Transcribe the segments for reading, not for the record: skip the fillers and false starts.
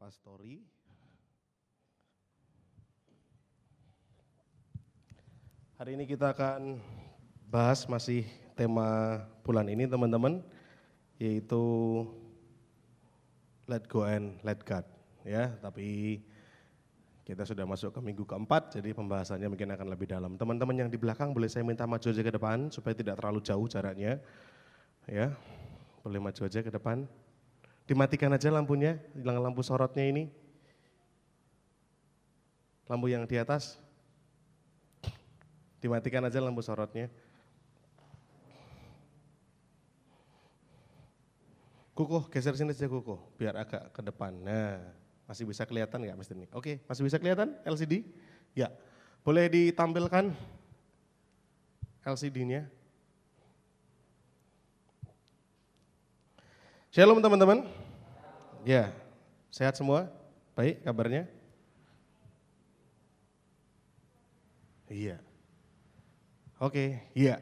Pastori. Hari ini kita akan bahas masih tema bulan ini teman-teman, yaitu Let Go and Let God. Ya, tapi kita sudah masuk ke minggu keempat, jadi pembahasannya mungkin akan lebih dalam. Teman-teman yang di belakang boleh saya minta maju aja ke depan supaya tidak terlalu jauh jaraknya. Ya, boleh maju aja ke depan. Dimatikan aja lampunya, hilang lampu sorotnya ini. Lampu yang di atas. Dimatikan aja lampu sorotnya. Kukuh, geser sini saja Kukuh, biar agak ke depan. Nah, masih bisa kelihatan nggak Mister ini? Oke, masih bisa kelihatan LCD? Ya, boleh ditampilkan LCD-nya. Shalom teman-teman. Ya, sehat semua? Baik kabarnya? Iya. Oke, iya.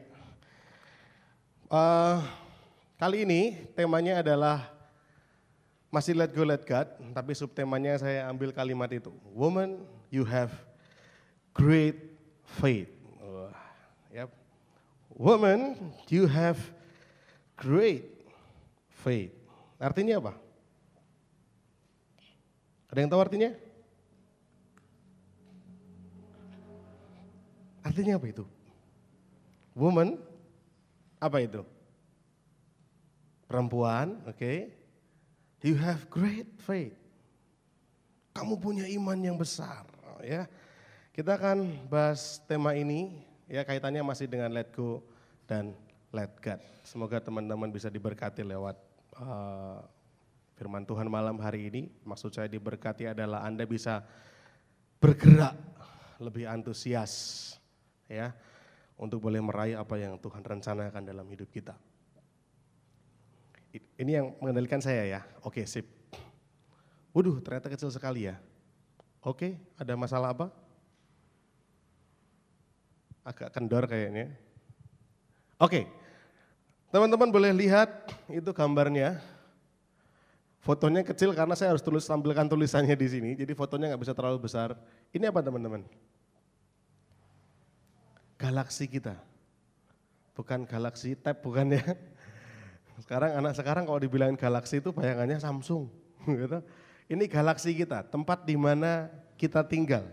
Kali ini temanya adalah masih Let Go Let God, tapi subtemanya saya ambil kalimat itu. Woman, you have great faith. Yep. Woman, you have great faith. Artinya apa? Ada yang tahu artinya? Artinya apa itu? Woman, apa itu? Perempuan, oke. You have great faith. Kamu punya iman yang besar, ya. Kita akan bahas tema ini, ya kaitannya masih dengan Let Go dan Let God. Semoga teman-teman bisa diberkati lewat firman Tuhan malam hari ini. Maksud saya diberkati adalah Anda bisa bergerak lebih antusias, ya, untuk boleh meraih apa yang Tuhan rencanakan dalam hidup kita. Ini yang mengendalikan saya ya. Oke, sip. Waduh, ternyata kecil sekali ya. Oke, ada masalah apa? Agak kendor kayaknya. Oke, teman-teman boleh lihat itu gambarnya. Fotonya kecil karena saya harus tampilkan tulisannya di sini, jadi fotonya nggak bisa terlalu besar. Ini apa teman-teman? Galaksi kita. Bukan Galaxy Tab, bukan ya. Anak sekarang kalau dibilangin galaksi itu bayangannya Samsung. Gitu. Ini galaksi kita, tempat di mana kita tinggal.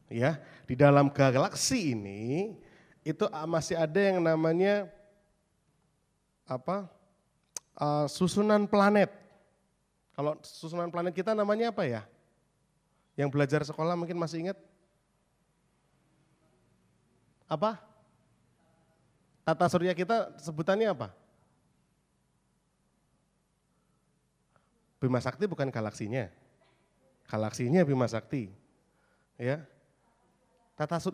Ya, di dalam galaksi ini itu masih ada yang namanya susunan planet. Kalau susunan planet kita namanya apa ya? Yang belajar sekolah mungkin masih ingat? Apa? Tata surya kita sebutannya apa? Bima Sakti bukan galaksinya. Galaksinya Bima Sakti. Ya.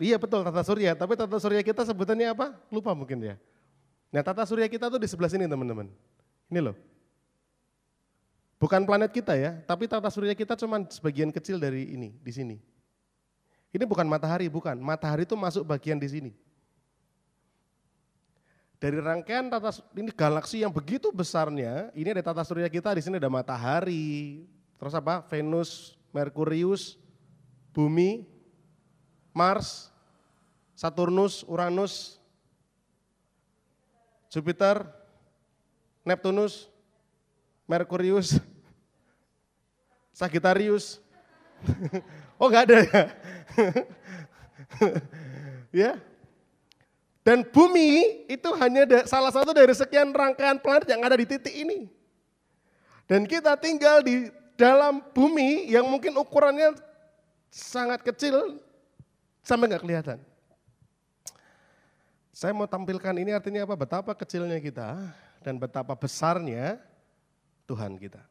Iya betul tata surya, tapi tata surya kita sebutannya apa? Lupa mungkin ya. Nah, tata surya kita tuh di sebelah sini teman-teman. Ini loh. Bukan planet kita ya, tapi tata surya kita cuma sebagian kecil dari ini, di sini. Ini bukan matahari, bukan. Matahari itu masuk bagian di sini. Dari rangkaian ini galaksi yang begitu besarnya, ini ada tata surya kita, di sini ada matahari, terus apa? Venus, Merkurius, Bumi, Mars, Saturnus, Uranus, Jupiter, Neptunus, Merkurius, Sagittarius. Oh enggak ada ya? Ya. Dan bumi itu hanya salah satu dari sekian rangkaian planet yang ada di titik ini. Dan kita tinggal di dalam bumi yang mungkin ukurannya sangat kecil sampai nggak kelihatan. Saya mau tampilkan ini artinya apa? Betapa kecilnya kita dan betapa besarnya Tuhan kita.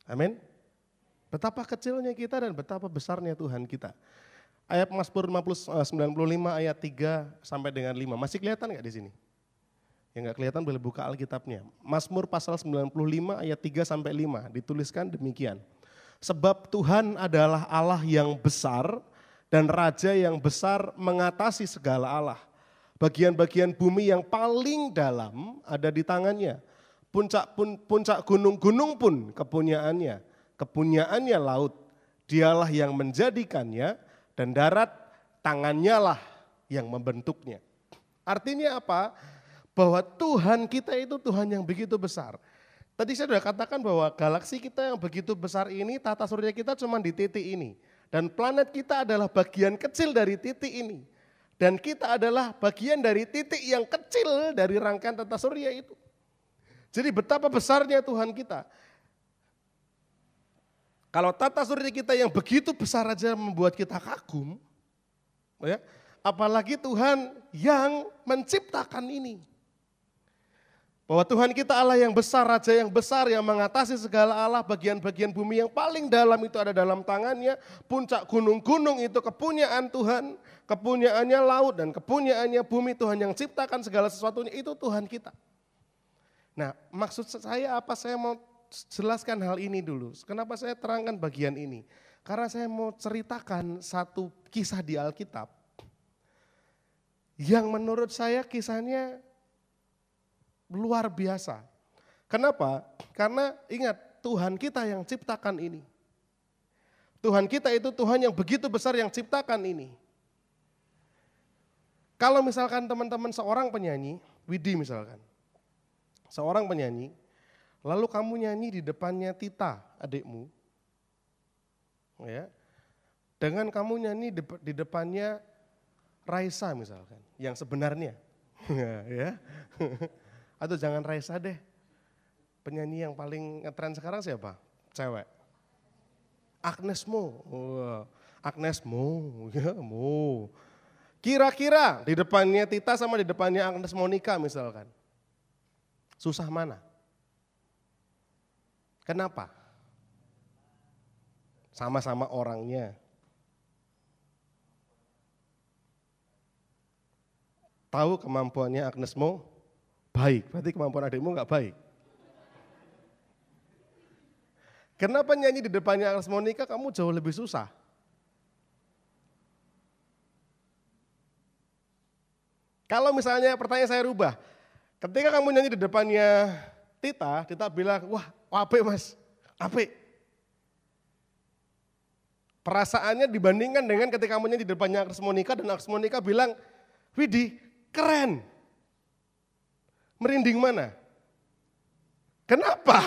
Amin. Betapa kecilnya kita dan betapa besarnya Tuhan kita. Ayat Mazmur 95 ayat 3 sampai dengan 5. Masih kelihatan nggak di sini? Yang nggak kelihatan boleh buka Alkitabnya. Mazmur pasal 95 ayat 3 sampai 5 dituliskan demikian. Sebab Tuhan adalah Allah yang besar dan Raja yang besar mengatasi segala Allah. Bagian-bagian bumi yang paling dalam ada di tangannya. Puncak gunung-gunung pun kepunyaannya. kepunyaannya laut, dialah yang menjadikannya, dan darat, tangannya lah yang membentuknya. Artinya apa? Bahwa Tuhan kita itu Tuhan yang begitu besar. Tadi saya sudah katakan bahwa galaksi kita yang begitu besar ini, tata surya kita cuma di titik ini. Dan planet kita adalah bagian kecil dari titik ini. Dan kita adalah bagian dari titik yang kecil dari rangkaian tata surya itu. Jadi betapa besarnya Tuhan kita. Kalau tata surya kita yang begitu besar aja membuat kita kagum, ya, apalagi Tuhan yang menciptakan ini. Bahwa Tuhan kita Allah yang besar, Raja yang besar, yang mengatasi segala Allah, bagian-bagian bumi yang paling dalam itu ada dalam tangannya, puncak gunung-gunung itu kepunyaan Tuhan, kepunyaannya laut dan kepunyaannya bumi, Tuhan yang ciptakan segala sesuatunya, itu Tuhan kita. Nah, maksud saya apa? Saya mau jelaskan hal ini dulu. Kenapa saya terangkan bagian ini? Karena saya mau ceritakan satu kisah di Alkitab yang menurut saya kisahnya luar biasa. Kenapa? Karena ingat, Tuhan kita yang ciptakan ini. Tuhan kita itu Tuhan yang begitu besar yang ciptakan ini. Kalau misalkan teman-teman seorang penyanyi, Widi misalkan, seorang penyanyi, lalu kamu nyanyi di depannya Tita, adikmu, ya, dengan kamu nyanyi di depannya Raisa misalkan, yang sebenarnya, ya, atau jangan Raisa deh, penyanyi yang paling ngetren sekarang siapa? Cewek, Agnes Mo, Agnes Mo, ya Mo. Kira-kira di depannya Tita sama di depannya Agnes Monica misalkan, susah mana? Kenapa? Sama-sama orangnya. Tahu kemampuannya Agnes Mo? Baik, berarti kemampuan adikmu enggak baik. Kenapa nyanyi di depannya Agnes Monica kamu jauh lebih susah? Kalau misalnya pertanyaan saya rubah, ketika kamu nyanyi di depannya Tita bilang, wah apik mas, apik. Perasaannya dibandingkan dengan ketika kamu nyanyi di depannya Agnes Monica dan Agnes Monica bilang, Widi keren. Merinding mana? Kenapa?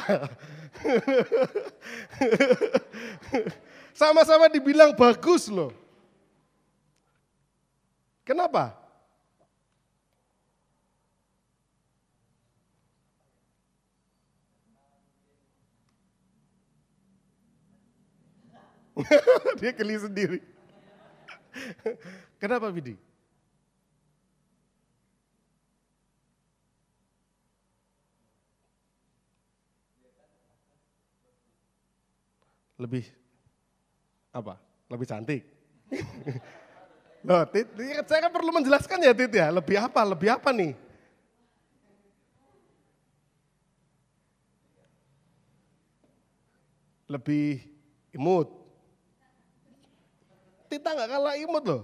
Sama-sama dibilang bagus loh. Kenapa? Dia geli sendiri. Kenapa Widi? Lebih apa? Lebih cantik. Loh, Tit, saya kan perlu menjelaskan ya Tit ya, lebih apa? Lebih apa nih? Lebih imut. Tita nggak kalah imut loh.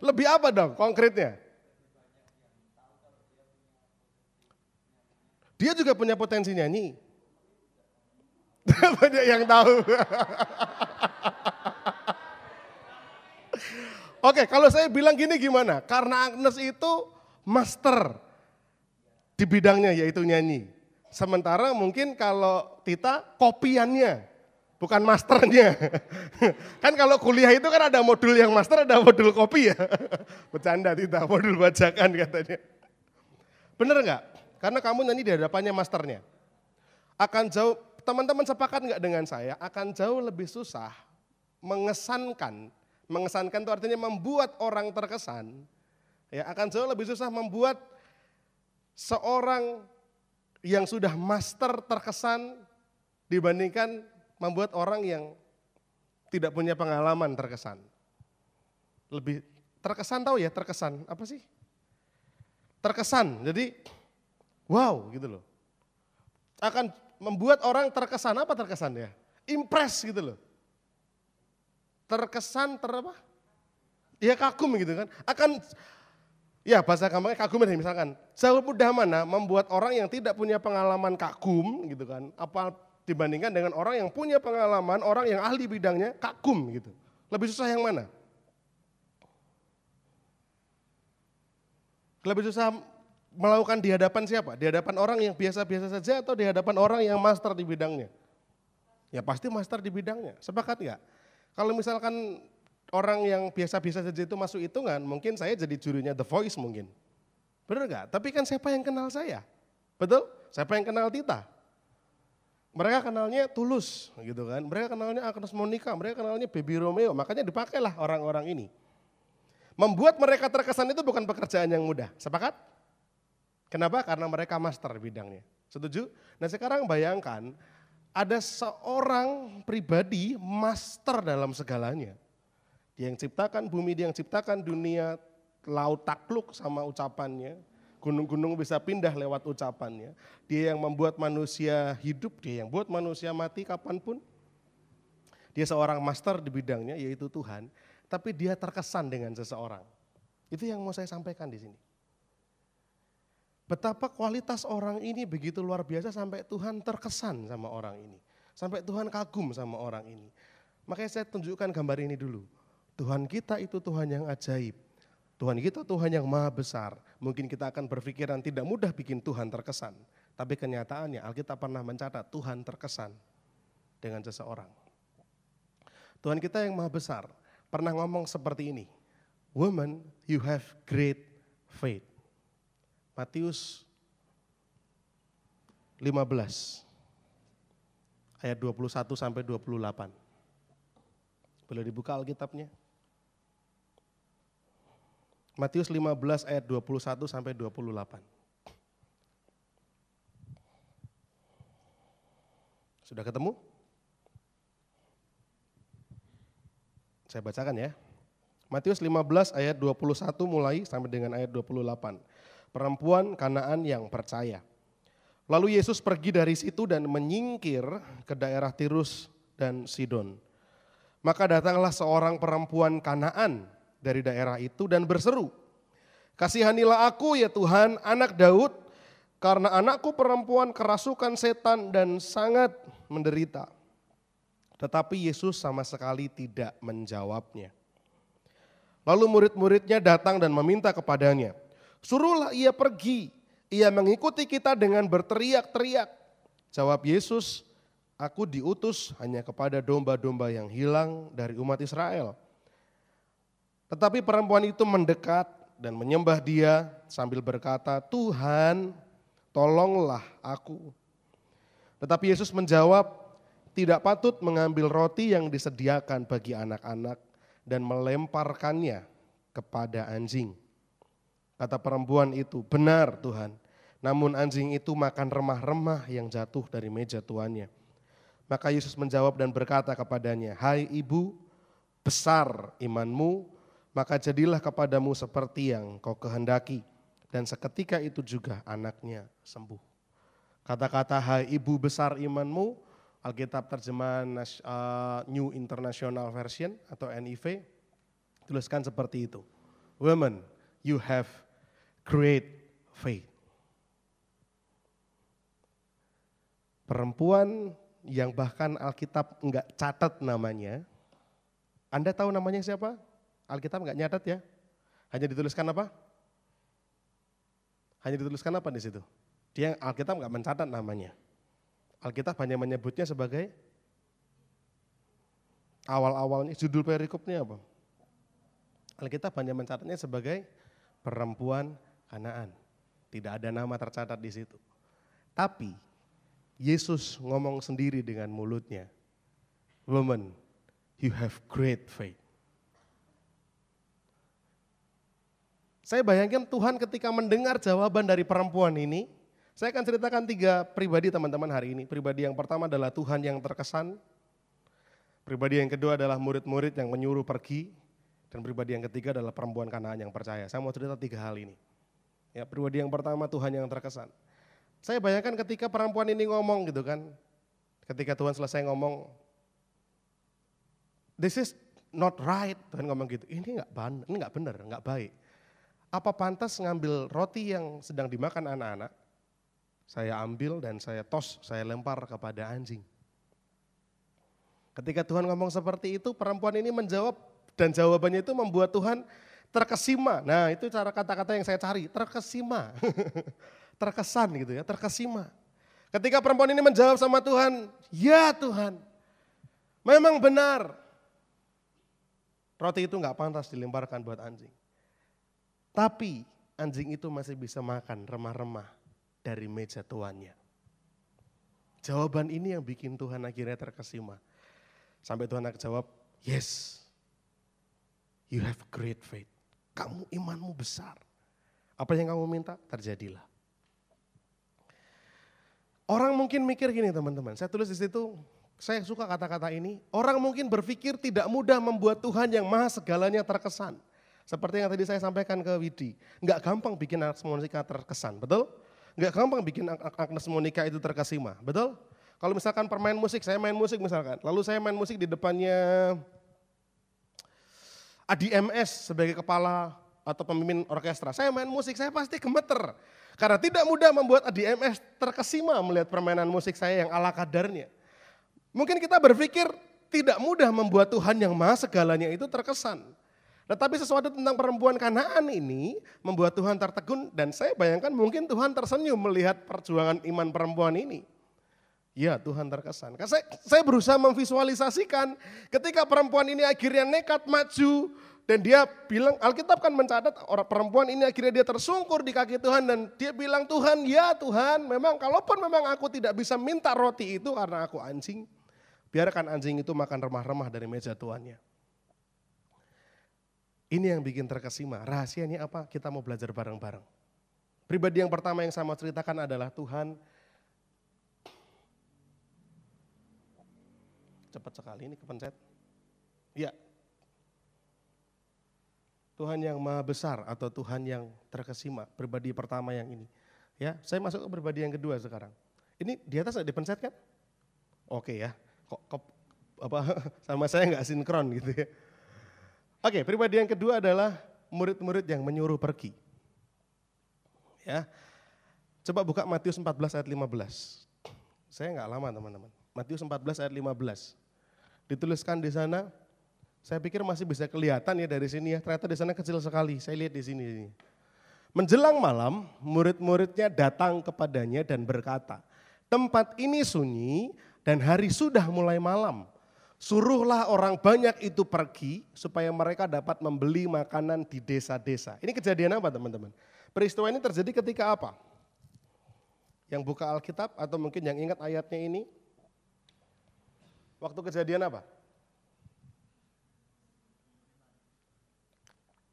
Lebih apa dong konkretnya? Dia juga punya potensi nyanyi. Banyak yang tahu. Oke, kalau saya bilang gini gimana? Karena Agnes itu master di bidangnya yaitu nyanyi. Sementara mungkin kalau Tita kopiannya, bukan masternya. Kan kalau kuliah itu kan ada modul yang master, ada modul kopi ya. Bercanda Tita, modul bajakan katanya. Bener nggak? Karena kamu nyanyi di hadapannya masternya. Akan jauh, teman-teman sepakat nggak dengan saya, akan jauh lebih susah mengesankan. Mengesankan itu artinya membuat orang terkesan. Ya, akan jauh lebih susah membuat seorang yang sudah master terkesan dibandingkan membuat orang yang tidak punya pengalaman terkesan. Lebih terkesan, tahu ya terkesan, apa sih? Terkesan, jadi wow gitu loh. Akan membuat orang terkesan, apa terkesan ya? Impress gitu loh. Terkesan, apa? Ya kagum gitu kan. Akan Ya bahasa gampangnya kagum ini misalkan. Jauh mudah mana membuat orang yang tidak punya pengalaman kagum gitu kan. Apa dibandingkan dengan orang yang punya pengalaman, orang yang ahli bidangnya kagum gitu. Lebih susah yang mana? Lebih susah melakukan di hadapan siapa? Di hadapan orang yang biasa-biasa saja atau di hadapan orang yang master di bidangnya? Ya pasti master di bidangnya, sepakat nggak? Kalau misalkan orang yang biasa-biasa saja itu masuk hitungan, mungkin saya jadi jurinya The Voice mungkin. Benar nggak? Tapi kan siapa yang kenal saya? Betul? Siapa yang kenal Tita? Mereka kenalnya Tulus gitu kan. Mereka kenalnya Agnes Monica, mereka kenalnya Baby Romeo, makanya dipakailah orang-orang ini. Membuat mereka terkesan itu bukan pekerjaan yang mudah, sepakat? Kenapa? Karena mereka master bidangnya. Setuju? Nah sekarang bayangkan, ada seorang pribadi master dalam segalanya. Dia yang ciptakan bumi, dia yang ciptakan dunia, laut takluk sama ucapannya, gunung-gunung bisa pindah lewat ucapannya. Dia yang membuat manusia hidup, dia yang buat manusia mati kapanpun. Dia seorang master di bidangnya yaitu Tuhan, tapi dia terkesan dengan seseorang. Itu yang mau saya sampaikan di sini. Betapa kualitas orang ini begitu luar biasa sampai Tuhan terkesan sama orang ini. Sampai Tuhan kagum sama orang ini. Makanya saya tunjukkan gambar ini dulu. Tuhan kita itu Tuhan yang ajaib. Tuhan kita Tuhan yang maha besar. Mungkin kita akan berpikiran tidak mudah bikin Tuhan terkesan. Tapi kenyataannya Alkitab pernah mencatat Tuhan terkesan dengan seseorang. Tuhan kita yang maha besar pernah ngomong seperti ini. Woman, you have great faith. Matius 15 ayat 21 sampai 28. Boleh dibuka Alkitabnya? Matius 15 ayat 21 sampai 28. Sudah ketemu? Saya bacakan ya. Matius 15 ayat 21 mulai sampai dengan ayat 28. Perempuan Kanaan yang percaya. Lalu Yesus pergi dari situ dan menyingkir ke daerah Tirus dan Sidon. Maka datanglah seorang perempuan Kanaan dari daerah itu dan berseru, "Kasihanilah aku ya Tuhan, anak Daud, karena anakku perempuan kerasukan setan dan sangat menderita." Tetapi Yesus sama sekali tidak menjawabnya. Lalu murid-muridnya datang dan meminta kepadanya, "Suruhlah ia pergi, ia mengikuti kita dengan berteriak-teriak." Jawab Yesus, "Aku diutus hanya kepada domba-domba yang hilang dari umat Israel." Tetapi perempuan itu mendekat dan menyembah dia sambil berkata, "Tuhan, tolonglah aku." Tetapi Yesus menjawab, "Tidak patut mengambil roti yang disediakan bagi anak-anak dan melemparkannya kepada anjing." Kata perempuan itu, "Benar Tuhan, namun anjing itu makan remah-remah yang jatuh dari meja tuannya." Maka Yesus menjawab dan berkata kepadanya, "Hai ibu, besar imanmu, maka jadilah kepadamu seperti yang kau kehendaki." Dan seketika itu juga anaknya sembuh. Kata-kata "hai ibu besar imanmu", Alkitab terjemahan New International Version atau NIV, tuliskan seperti itu. Women, you have great faith. Perempuan yang bahkan Alkitab enggak catat namanya. Anda tahu namanya siapa? Alkitab enggak nyatat ya. Hanya dituliskan apa? Hanya dituliskan apa di situ? Dia Alkitab enggak mencatat namanya. Alkitab hanya menyebutnya sebagai awal-awalnya, judul perikopnya apa? Alkitab hanya mencatatnya sebagai perempuan Kanaan. Tidak ada nama tercatat di situ. Tapi Yesus ngomong sendiri dengan mulutnya, "Woman, you have great faith." Saya bayangkan Tuhan ketika mendengar jawaban dari perempuan ini, saya akan ceritakan 3 pribadi teman-teman hari ini. Pribadi yang pertama adalah Tuhan yang terkesan, pribadi yang kedua adalah murid-murid yang menyuruh pergi, dan pribadi yang ketiga adalah perempuan Kanaan yang percaya. Saya mau cerita 3 hal ini. Ya, pribadi yang pertama Tuhan yang terkesan. Saya bayangkan ketika perempuan ini ngomong gitu kan, ketika Tuhan selesai ngomong, "This is not right," Tuhan ngomong gitu, ini enggak benar, enggak baik. Apa pantas ngambil roti yang sedang dimakan anak-anak, saya ambil dan saya tos, saya lempar kepada anjing. Ketika Tuhan ngomong seperti itu, perempuan ini menjawab dan jawabannya itu membuat Tuhan terkesima. Nah itu cara kata-kata yang saya cari, terkesima. Terkesan gitu ya, terkesima. Ketika perempuan ini menjawab sama Tuhan, ya Tuhan, memang benar. Roti itu gak pantas dilemparkan buat anjing. Tapi anjing itu masih bisa makan remah-remah dari meja tuannya. Jawaban ini yang bikin Tuhan akhirnya terkesima. Sampai Tuhan jawab, yes, you have great faith. Kamu imanmu besar. Apa yang kamu minta, terjadilah. Orang mungkin mikir gini teman-teman, saya tulis di situ, saya suka kata-kata ini. Orang mungkin berpikir tidak mudah membuat Tuhan yang maha segalanya terkesan. Seperti yang tadi saya sampaikan ke Widi, enggak gampang bikin Agnes Monica terkesan, betul? Enggak gampang bikin Agnes Monica itu terkesima, betul? Kalau misalkan permain musik, saya main musik misalkan, lalu saya main musik di depannya ADMS sebagai kepala atau pemimpin orkestra, saya main musik, saya pasti gemeter. Karena tidak mudah membuat ADMS terkesima melihat permainan musik saya yang ala kadarnya. Mungkin kita berpikir tidak mudah membuat Tuhan yang maha segalanya itu terkesan. Tetapi sesuatu tentang perempuan Kanaan ini membuat Tuhan tertegun dan saya bayangkan mungkin Tuhan tersenyum melihat perjuangan iman perempuan ini. Ya Tuhan terkesan. Karena saya berusaha memvisualisasikan ketika perempuan ini akhirnya nekat maju dan dia bilang, Alkitab kan mencatat orang perempuan ini akhirnya dia tersungkur di kaki Tuhan dan dia bilang, Tuhan ya Tuhan memang kalaupun memang aku tidak bisa minta roti itu karena aku anjing, biarkan anjing itu makan remah-remah dari meja tuannya. Ini yang bikin terkesima, rahasianya apa? Kita mau belajar bareng-bareng. Pribadi yang pertama yang saya mau ceritakan adalah Tuhan. Cepat sekali ini kepencet. Ya. Tuhan yang maha besar atau Tuhan yang terkesima, pribadi pertama yang ini. Ya, saya masuk ke pribadi yang kedua sekarang. Ini di atas ada dipencet kan? Oke ya. Kok sama saya nggak sinkron gitu ya. Oke, pribadi yang kedua adalah murid-murid yang menyuruh pergi. Ya. Coba buka Matius 14 ayat 15. Saya nggak lama teman-teman. Matius 14 ayat 15. Dituliskan di sana, saya pikir masih bisa kelihatan ya dari sini ya, ternyata di sana kecil sekali, saya lihat di sini. Menjelang malam, murid-muridnya datang kepadanya dan berkata, tempat ini sunyi dan hari sudah mulai malam. Suruhlah orang banyak itu pergi supaya mereka dapat membeli makanan di desa-desa. Ini kejadian apa teman-teman? Peristiwa ini terjadi ketika apa? Yang buka Alkitab atau mungkin yang ingat ayatnya ini? Waktu kejadian apa?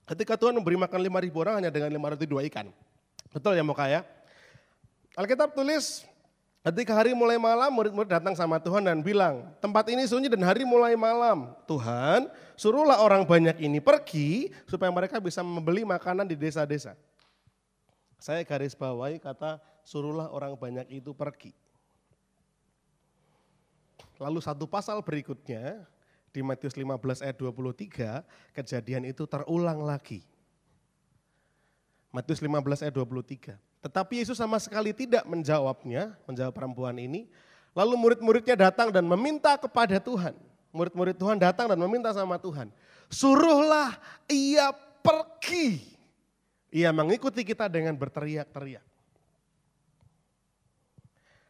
Ketika Tuhan memberi makan 5.000 orang hanya dengan 5 roti 2 ikan. Betul ya Moka ya? Alkitab tulis, ketika hari mulai malam murid-murid datang sama Tuhan dan bilang, tempat ini sunyi dan hari mulai malam. Tuhan, suruhlah orang banyak ini pergi supaya mereka bisa membeli makanan di desa-desa. Saya garis bawahi kata suruhlah orang banyak itu pergi. Lalu satu pasal berikutnya, di Matius 15 ayat 23, kejadian itu terulang lagi. Matius 15 ayat 23. Tetapi Yesus sama sekali tidak menjawabnya, menjawab perempuan ini. Lalu murid-muridnya datang dan meminta kepada Tuhan. Murid-murid Tuhan datang dan meminta sama Tuhan. Suruhlah ia pergi. Ia mengikuti kita dengan berteriak-teriak.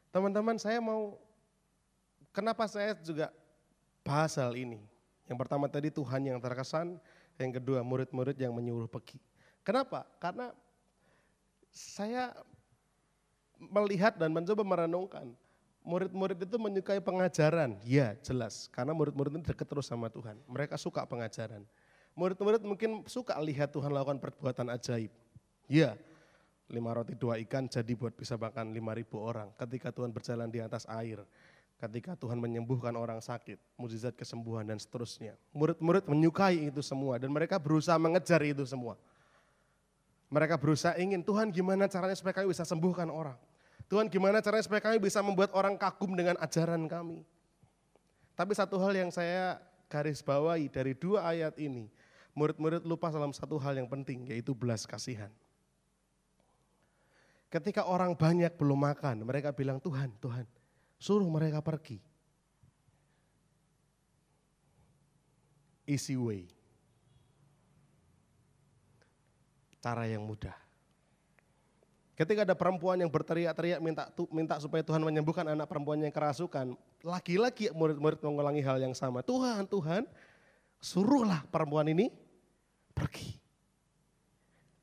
Teman-teman saya mau, kenapa saya juga bahas hal ini. Yang pertama tadi Tuhan yang terkesan, yang kedua murid-murid yang menyuruh pergi. Kenapa? Karena saya melihat dan mencoba merenungkan, murid-murid itu menyukai pengajaran. Ya jelas, karena murid-murid ini dekat terus sama Tuhan. Mereka suka pengajaran. Murid-murid mungkin suka lihat Tuhan lakukan perbuatan ajaib. Ya, 5 roti 2 ikan jadi buat bisa makan 5.000 orang. Ketika Tuhan berjalan di atas air. Ketika Tuhan menyembuhkan orang sakit, mukjizat kesembuhan dan seterusnya. Murid-murid menyukai itu semua dan mereka berusaha mengejar itu semua. Mereka berusaha ingin, Tuhan gimana caranya supaya kami bisa sembuhkan orang. Tuhan gimana caranya supaya kami bisa membuat orang kagum dengan ajaran kami. Tapi satu hal yang saya garis bawahi dari 2 ayat ini, Murid-murid lupa dalam satu hal yang penting, yaitu belas kasihan. Ketika orang banyak belum makan, mereka bilang, Tuhan, Tuhan, suruh mereka pergi. Easy way. Cara yang mudah. Ketika ada perempuan yang berteriak-teriak minta supaya Tuhan menyembuhkan anak perempuannya yang kerasukan, lagi-lagi murid-murid mengulangi hal yang sama. Tuhan, Tuhan, suruhlah perempuan ini pergi.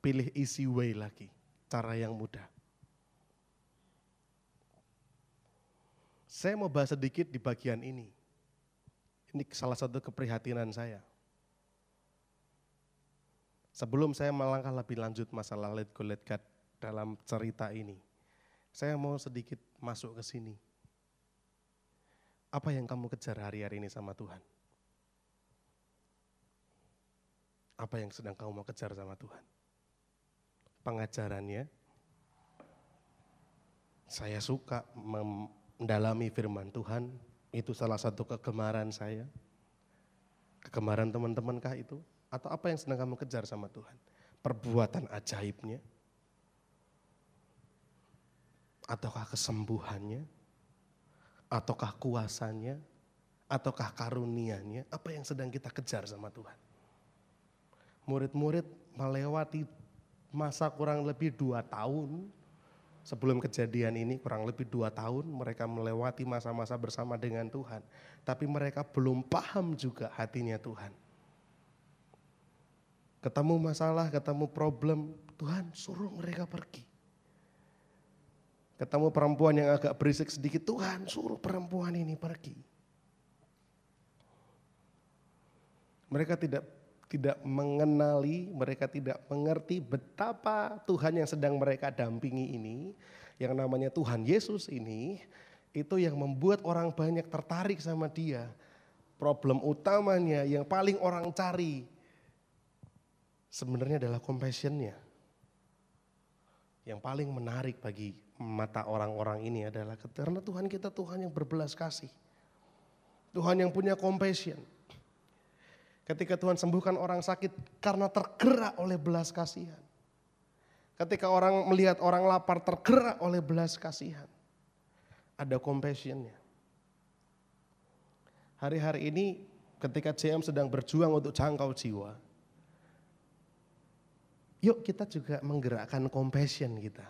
Pilih easy way lagi, cara yang mudah. Saya mau bahas sedikit di bagian ini. Ini salah satu keprihatinan saya. Sebelum saya melangkah lebih lanjut masalah let go let God dalam cerita ini, saya mau sedikit masuk ke sini. Apa yang kamu kejar hari-hari ini sama Tuhan? Apa yang sedang kamu mau kejar sama Tuhan? Pengajarannya, saya suka mendalami firman Tuhan, itu salah satu kegemaran saya. Kegemaran teman-teman kah itu? Atau apa yang sedang kamu kejar sama Tuhan? Perbuatan ajaibnya? Ataukah kesembuhannya? Ataukah kuasanya? Ataukah karunianya? Apa yang sedang kita kejar sama Tuhan? Murid-murid melewati masa kurang lebih 2 tahun. Sebelum kejadian ini kurang lebih 2 tahun mereka melewati masa-masa bersama dengan Tuhan. Tapi mereka belum paham juga hatinya Tuhan. Ketemu masalah, ketemu problem, Tuhan suruh mereka pergi. Ketemu perempuan yang agak berisik sedikit, Tuhan suruh perempuan ini pergi. Mereka tidak mengenali, mereka tidak mengerti betapa Tuhan yang sedang mereka dampingi ini, yang namanya Tuhan Yesus ini, itu yang membuat orang banyak tertarik sama dia. Problem utamanya yang paling orang cari sebenarnya adalah compassion-nya. Yang paling menarik bagi mata orang-orang ini adalah karena Tuhan kita Tuhan yang berbelas kasih. Tuhan yang punya compassion. Ketika Tuhan sembuhkan orang sakit karena tergerak oleh belas kasihan. Ketika orang melihat orang lapar tergerak oleh belas kasihan. Ada compassion-nya. Hari-hari ini ketika JM sedang berjuang untuk jangkau jiwa. Yuk kita juga menggerakkan compassion kita.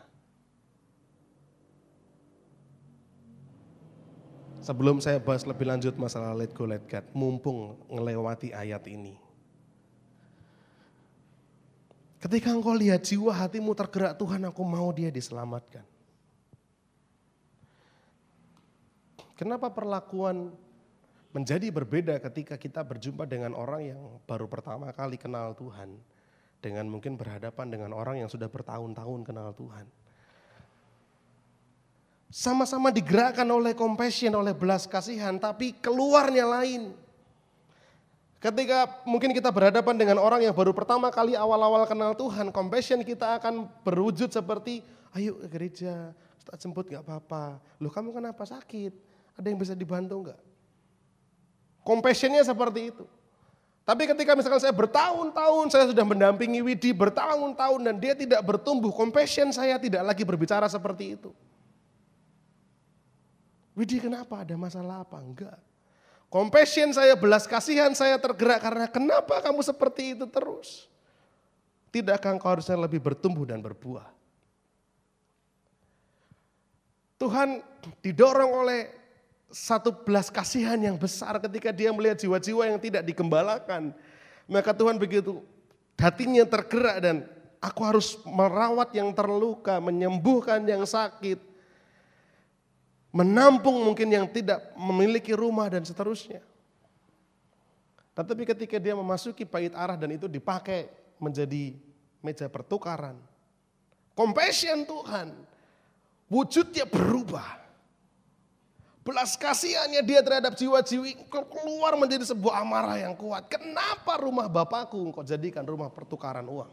Sebelum saya bahas lebih lanjut masalah let go let God, mumpung ngelewati ayat ini. Ketika engkau lihat jiwa hatimu tergerak, Tuhan aku mau dia diselamatkan. Kenapa perlakuan menjadi berbeda ketika kita berjumpa dengan orang yang baru pertama kali kenal Tuhan. Dengan mungkin berhadapan dengan orang yang sudah bertahun-tahun kenal Tuhan. Sama-sama digerakkan oleh compassion, oleh belas kasihan, tapi keluarnya lain. Ketika mungkin kita berhadapan dengan orang yang baru pertama kali awal-awal kenal Tuhan, compassion kita akan berwujud seperti, ayo ke gereja, tak jemput gak apa-apa. Loh kamu kenapa sakit? Ada yang bisa dibantu gak? Compassionnya seperti itu. Tapi ketika misalkan saya bertahun-tahun, saya sudah mendampingi Widi bertahun-tahun dan dia tidak bertumbuh, compassion saya tidak lagi berbicara seperti itu. Widi kenapa? Ada masalah apa? Enggak. Compassion saya, belas kasihan saya tergerak karena kenapa kamu seperti itu terus? Tidakkah engkau harusnya lebih bertumbuh dan berbuah? Tuhan didorong oleh satu belas kasihan yang besar ketika dia melihat jiwa-jiwa yang tidak digembalakan. Maka Tuhan begitu hatinya tergerak dan aku harus merawat yang terluka, menyembuhkan yang sakit. Menampung mungkin yang tidak memiliki rumah dan seterusnya. Tetapi ketika dia memasuki bait arah dan itu dipakai menjadi meja pertukaran. Compassion Tuhan, wujudnya berubah. Belas kasihannya dia terhadap jiwa-jiwi keluar menjadi sebuah amarah yang kuat. Kenapa rumah Bapakku engkau jadikan rumah pertukaran uang?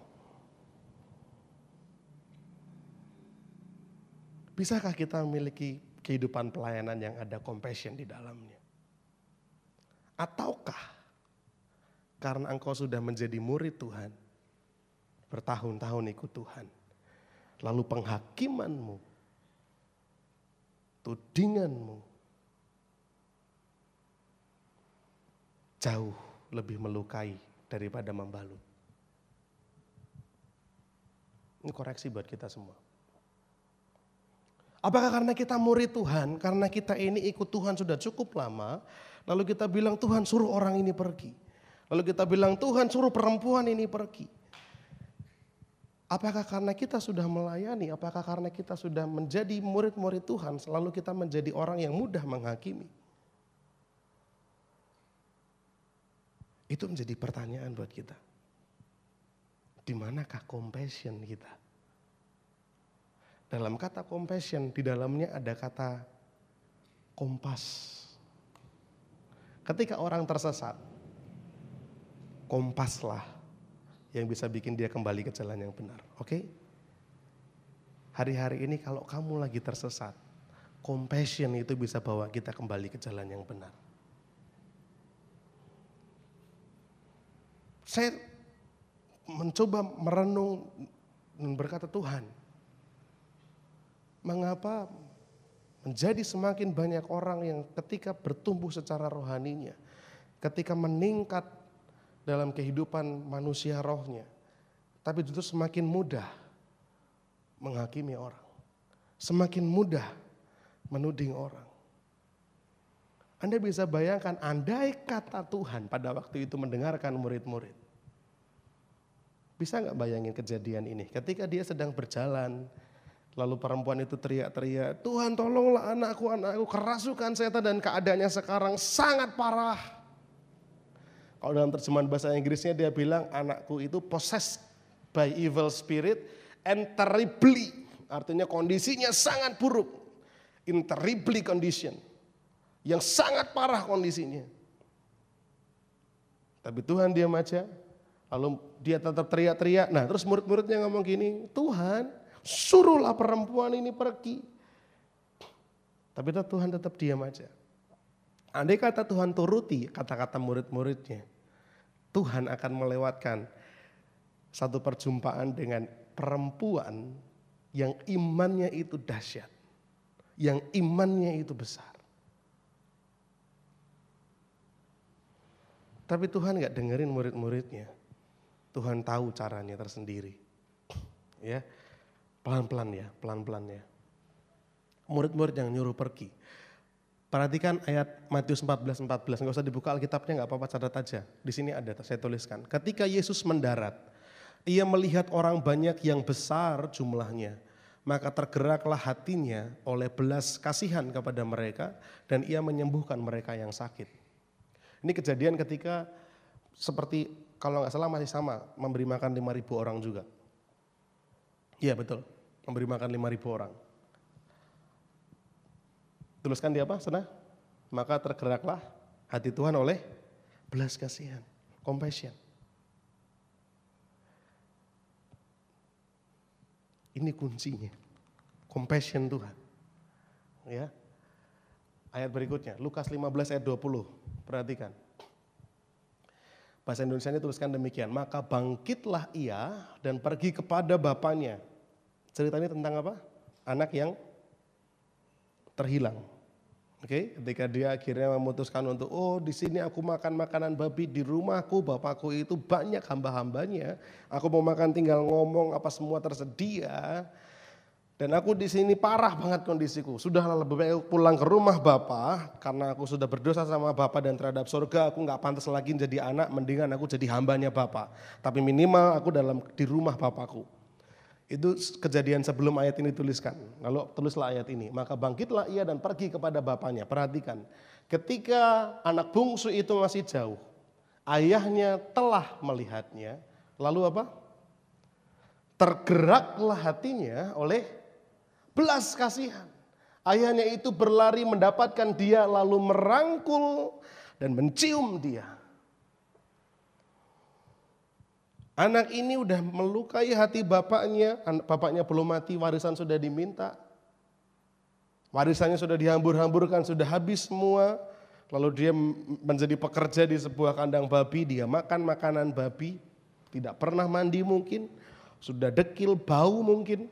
Bisakah kita memiliki kehidupan pelayanan yang ada compassion di dalamnya? Ataukah karena engkau sudah menjadi murid Tuhan, bertahun-tahun ikut Tuhan, lalu penghakimanmu, tudinganmu jauh lebih melukai daripada membalut. Ini koreksi buat kita semua. Apakah karena kita murid Tuhan, karena kita ini ikut Tuhan sudah cukup lama, lalu kita bilang Tuhan suruh orang ini pergi. Lalu kita bilang Tuhan suruh perempuan ini pergi. Apakah karena kita sudah melayani, apakah karena kita sudah menjadi murid-murid Tuhan, selalu kita menjadi orang yang mudah menghakimi? Itu menjadi pertanyaan buat kita. Di manakah compassion kita? Dalam kata compassion, di dalamnya ada kata kompas. Ketika orang tersesat, kompaslah yang bisa bikin dia kembali ke jalan yang benar. Oke? Hari-hari ini kalau kamu lagi tersesat, compassion itu bisa bawa kita kembali ke jalan yang benar. Saya mencoba merenung dan berkata, Tuhan, mengapa menjadi semakin banyak orang yang ketika bertumbuh secara rohaninya, ketika meningkat dalam kehidupan manusia rohnya, tapi justru semakin mudah menghakimi orang, semakin mudah menuding orang. Anda bisa bayangkan, andai kata Tuhan pada waktu itu mendengarkan murid-murid. Bisa gak bayangin kejadian ini? Ketika dia sedang berjalan, lalu perempuan itu teriak-teriak, Tuhan tolonglah anakku, kerasukan setan dan keadaannya sekarang sangat parah. Kalau dalam terjemahan bahasa Inggrisnya dia bilang, anakku itu possessed by evil spirit and terribly. Artinya kondisinya sangat buruk. In terribly condition. Yang sangat parah kondisinya. Tapi Tuhan diam aja. Lalu dia tetap teriak-teriak. Nah terus murid-muridnya ngomong gini, Tuhan suruhlah perempuan ini pergi. Tapi Tuhan tetap diam aja. Andai kata Tuhan turuti kata-kata murid-muridnya, Tuhan akan melewatkan satu perjumpaan dengan perempuan yang imannya itu dahsyat. Yang imannya itu besar. Tapi Tuhan gak dengerin murid-muridnya. Tuhan tahu caranya tersendiri. Ya, pelan-pelan ya. Murid-murid yang nyuruh pergi. Perhatikan ayat Matius 14, nggak usah dibuka Alkitabnya, nggak apa-apa, catat aja. Di sini ada, saya tuliskan. Ketika Yesus mendarat, ia melihat orang banyak yang besar jumlahnya. Maka tergeraklah hatinya oleh belas kasihan kepada mereka dan ia menyembuhkan mereka yang sakit. Ini kejadian ketika seperti kalau nggak salah masih sama memberi makan 5.000 orang juga. Iya betul, memberi makan 5.000 orang. Tuliskan di apa? Sana. Maka tergeraklah hati Tuhan oleh belas kasihan, compassion. Ini kuncinya, compassion Tuhan. Ya. Ayat berikutnya, Lukas 15 ayat 20. Perhatikan. Bahasa Indonesianya tuliskan demikian. Maka bangkitlah ia dan pergi kepada bapaknya. Cerita ini tentang apa? Anak yang terhilang. Oke, ketika dia akhirnya memutuskan untuk, di sini aku makan makanan babi, di rumahku bapakku itu banyak hamba-hambanya. Aku mau makan tinggal ngomong apa semua tersedia. Dan aku di sini parah banget kondisiku. Sudahlah lebih baik pulang ke rumah Bapa, karena aku sudah berdosa sama Bapa dan terhadap surga, aku nggak pantas lagi jadi anak, mendingan aku jadi hambanya Bapa. Tapi minimal aku di rumah Bapakku. Itu kejadian sebelum ayat ini tuliskan. Lalu tulislah ayat ini. Maka bangkitlah ia dan pergi kepada bapaknya. Perhatikan, ketika anak bungsu itu masih jauh, ayahnya telah melihatnya. Lalu apa? Tergeraklah hatinya oleh belas kasihan. Ayahnya itu berlari mendapatkan dia lalu merangkul dan mencium dia. Anak ini udah melukai hati bapaknya, bapaknya belum mati, warisan sudah diminta. Warisannya sudah dihambur-hamburkan, sudah habis semua. lalu dia menjadi pekerja di sebuah kandang babi, dia makan makanan babi, tidak pernah mandi mungkin, sudah dekil, bau mungkin.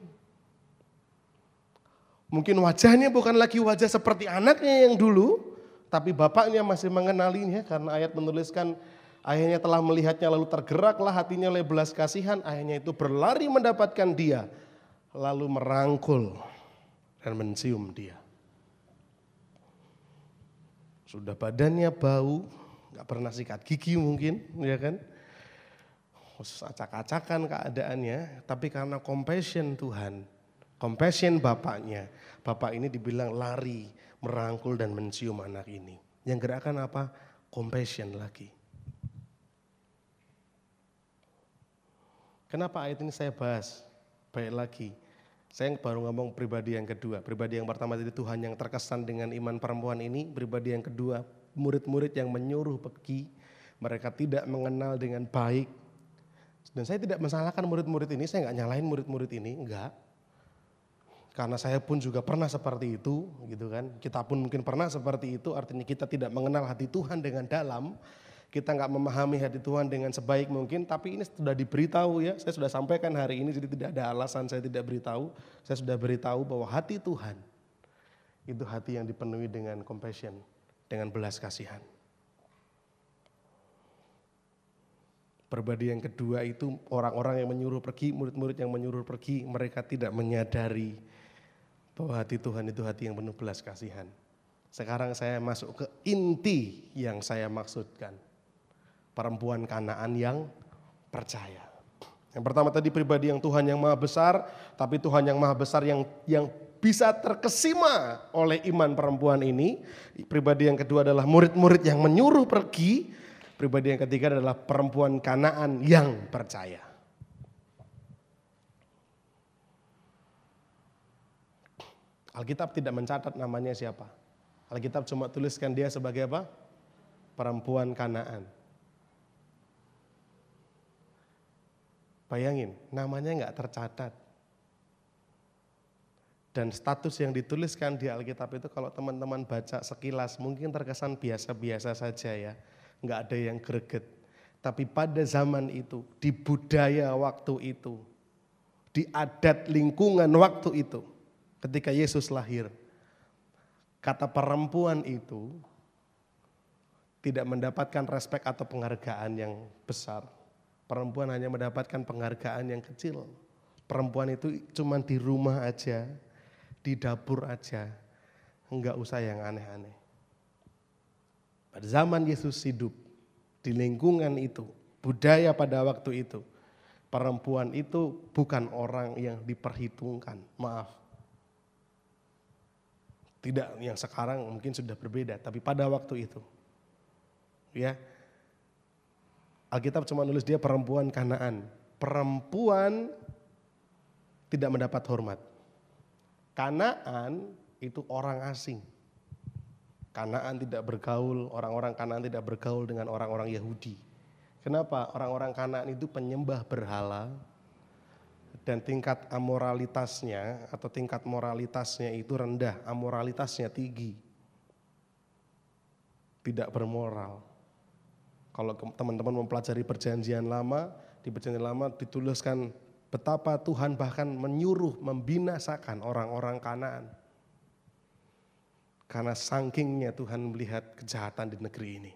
Mungkin wajahnya bukan lagi wajah seperti anaknya yang dulu, tapi bapaknya masih mengenalinya karena ayat menuliskan ayahnya telah melihatnya lalu tergeraklah hatinya oleh belas kasihan, ayahnya itu berlari mendapatkan dia, lalu merangkul dan mencium dia. Sudah badannya bau, gak pernah sikat gigi mungkin, ya kan? Acak-acakan keadaannya, tapi karena compassion Tuhan, compassion bapaknya, bapak ini dibilang lari, merangkul dan mencium anak ini. Yang gerakan apa? Compassion lagi. Kenapa ayat ini saya bahas? Baik lagi. Saya baru ngomong pribadi yang kedua. Pribadi yang pertama tadi Tuhan yang terkesan dengan iman perempuan ini. Pribadi yang kedua, murid-murid yang menyuruh pergi. Mereka tidak mengenal dengan baik. Dan saya tidak mensalahkan murid-murid ini, saya nggak nyalahin murid-murid ini, enggak. Karena saya pun juga pernah seperti itu, gitu kan. Kita pun mungkin pernah seperti itu, artinya kita tidak mengenal hati Tuhan dengan dalam. Kita nggak memahami hati Tuhan dengan sebaik mungkin, tapi ini sudah diberitahu ya, saya sudah sampaikan hari ini, jadi tidak ada alasan saya tidak beritahu. Saya sudah beritahu bahwa hati Tuhan itu hati yang dipenuhi dengan compassion, dengan belas kasihan. Pribadi yang kedua itu orang-orang yang menyuruh pergi, murid-murid yang menyuruh pergi, mereka tidak menyadari bahwa hati Tuhan itu hati yang penuh belas kasihan. Sekarang saya masuk ke inti yang saya maksudkan. Perempuan Kanaan yang percaya. Yang pertama tadi pribadi yang Tuhan yang maha besar, tapi Tuhan yang maha besar yang bisa terkesima oleh iman perempuan ini. Pribadi yang kedua adalah murid-murid yang menyuruh pergi. Pribadi yang ketiga adalah perempuan Kanaan yang percaya. Alkitab tidak mencatat namanya siapa. Alkitab cuma tuliskan dia sebagai apa? Perempuan Kanaan. Bayangin, namanya nggak tercatat. Dan status yang dituliskan di Alkitab itu kalau teman-teman baca sekilas mungkin terkesan biasa-biasa saja ya. Nggak ada yang greget. Tapi pada zaman itu, di budaya waktu itu, di adat lingkungan waktu itu, ketika Yesus lahir, kata perempuan itu tidak mendapatkan respek atau penghargaan yang besar. Perempuan hanya mendapatkan penghargaan yang kecil. Perempuan itu cuma di rumah aja, di dapur aja, enggak usah yang aneh-aneh. Pada zaman Yesus hidup, di lingkungan itu, budaya pada waktu itu, perempuan itu bukan orang yang diperhitungkan, maaf. Tidak yang sekarang mungkin sudah berbeda, tapi pada waktu itu, ya. Alkitab cuma nulis dia perempuan Kanaan. Perempuan tidak mendapat hormat. Kanaan itu orang asing. Kanaan tidak bergaul, orang-orang Kanaan tidak bergaul dengan orang-orang Yahudi. Kenapa? Orang-orang Kanaan itu penyembah berhala dan tingkat amoralitasnya atau tingkat moralitasnya itu rendah, amoralitasnya tinggi. Tidak bermoral. Kalau teman-teman mempelajari perjanjian lama, di perjanjian lama dituliskan betapa Tuhan bahkan menyuruh membinasakan orang-orang Kanaan. Karena sakingnya Tuhan melihat kejahatan di negeri ini.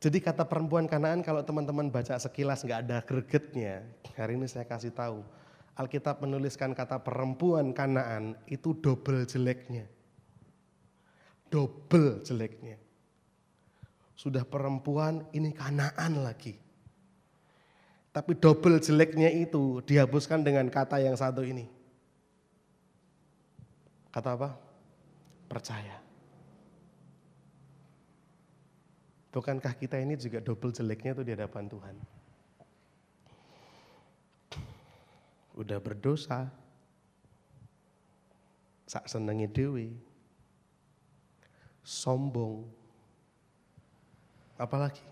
Jadi kata perempuan Kanaan kalau teman-teman baca sekilas nggak ada gregetnya, hari ini saya kasih tahu. Alkitab menuliskan kata perempuan Kanaan itu double jeleknya. Double jeleknya. Sudah perempuan, ini Kanaan lagi. Tapi double jeleknya itu dihapuskan dengan kata yang satu ini. Kata apa? Percaya. Bukankah kita ini juga double jeleknya itu di hadapan Tuhan? Udah berdosa, sak senengi dewi, sombong, apalagi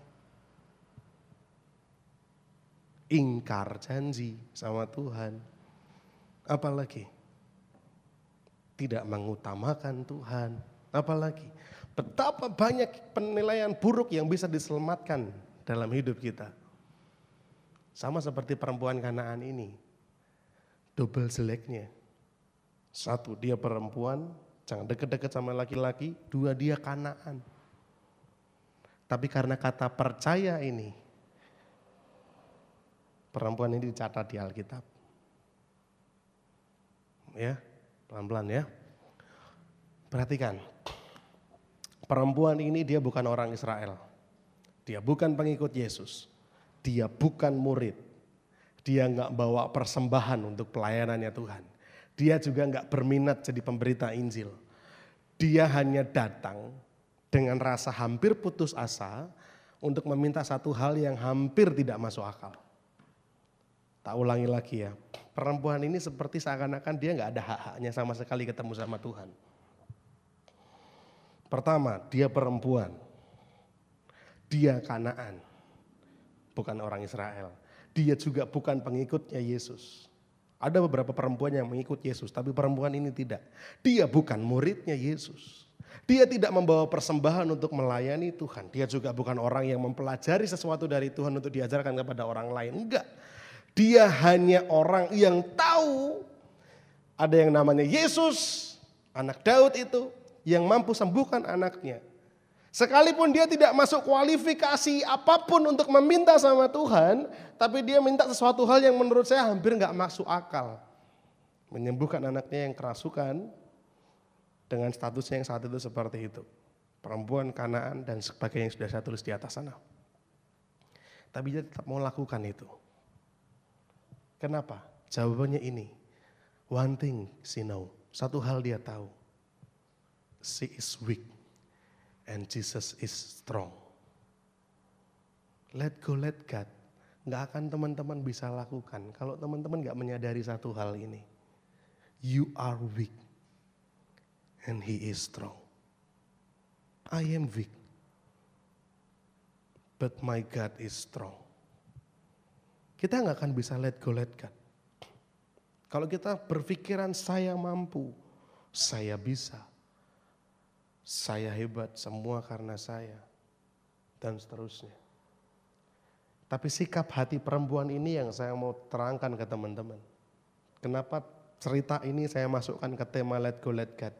ingkar janji sama Tuhan, apalagi tidak mengutamakan Tuhan, Apalagi betapa banyak penilaian buruk yang bisa diselamatkan dalam hidup kita. Sama seperti perempuan Kanaan ini. Double jeleknya. Satu, dia perempuan, jangan deket-deket sama laki-laki. Dua, dia Kanaan. Tapi karena kata percaya ini, perempuan ini dicatat di Alkitab. Ya, pelan-pelan ya. Perhatikan, perempuan ini dia bukan orang Israel. Dia bukan pengikut Yesus. Dia bukan murid. Dia nggak bawa persembahan untuk pelayanannya Tuhan. Dia juga nggak berminat jadi pemberita Injil. Dia hanya datang dengan rasa hampir putus asa untuk meminta satu hal yang hampir tidak masuk akal. Tak ulangi lagi ya, perempuan ini seperti seakan-akan dia nggak ada hak-haknya sama sekali ketemu sama Tuhan. Pertama, dia perempuan, dia Kanaan, bukan orang Israel. Dia juga bukan pengikutnya Yesus. Ada beberapa perempuan yang mengikut Yesus, tapi perempuan ini tidak. Dia bukan muridnya Yesus. Dia tidak membawa persembahan untuk melayani Tuhan. Dia juga bukan orang yang mempelajari sesuatu dari Tuhan untuk diajarkan kepada orang lain. Enggak. Dia hanya orang yang tahu ada yang namanya Yesus, anak Daud itu, yang mampu sembuhkan anaknya. Sekalipun dia tidak masuk kualifikasi apapun untuk meminta sama Tuhan, tapi dia minta sesuatu hal yang menurut saya hampir gak masuk akal. Menyembuhkan anaknya yang kerasukan dengan statusnya yang saat itu seperti itu. Perempuan Kanaan dan sebagainya yang sudah saya tulis di atas sana. Tapi dia tetap mau lakukan itu. Kenapa? Jawabannya ini. One thing she know. Satu hal dia tahu. She is weak and Jesus is strong. Let go, let God. Gak akan teman-teman bisa lakukan kalau teman-teman gak menyadari satu hal ini. You are weak and he is strong. I am weak, but my God is strong. Kita gak akan bisa let go, let God. Kalau kita berpikiran saya mampu, saya bisa, saya hebat, semua karena saya, dan seterusnya. Tapi sikap hati perempuan ini yang saya mau terangkan ke teman-teman. Kenapa cerita ini saya masukkan ke tema let go, let God.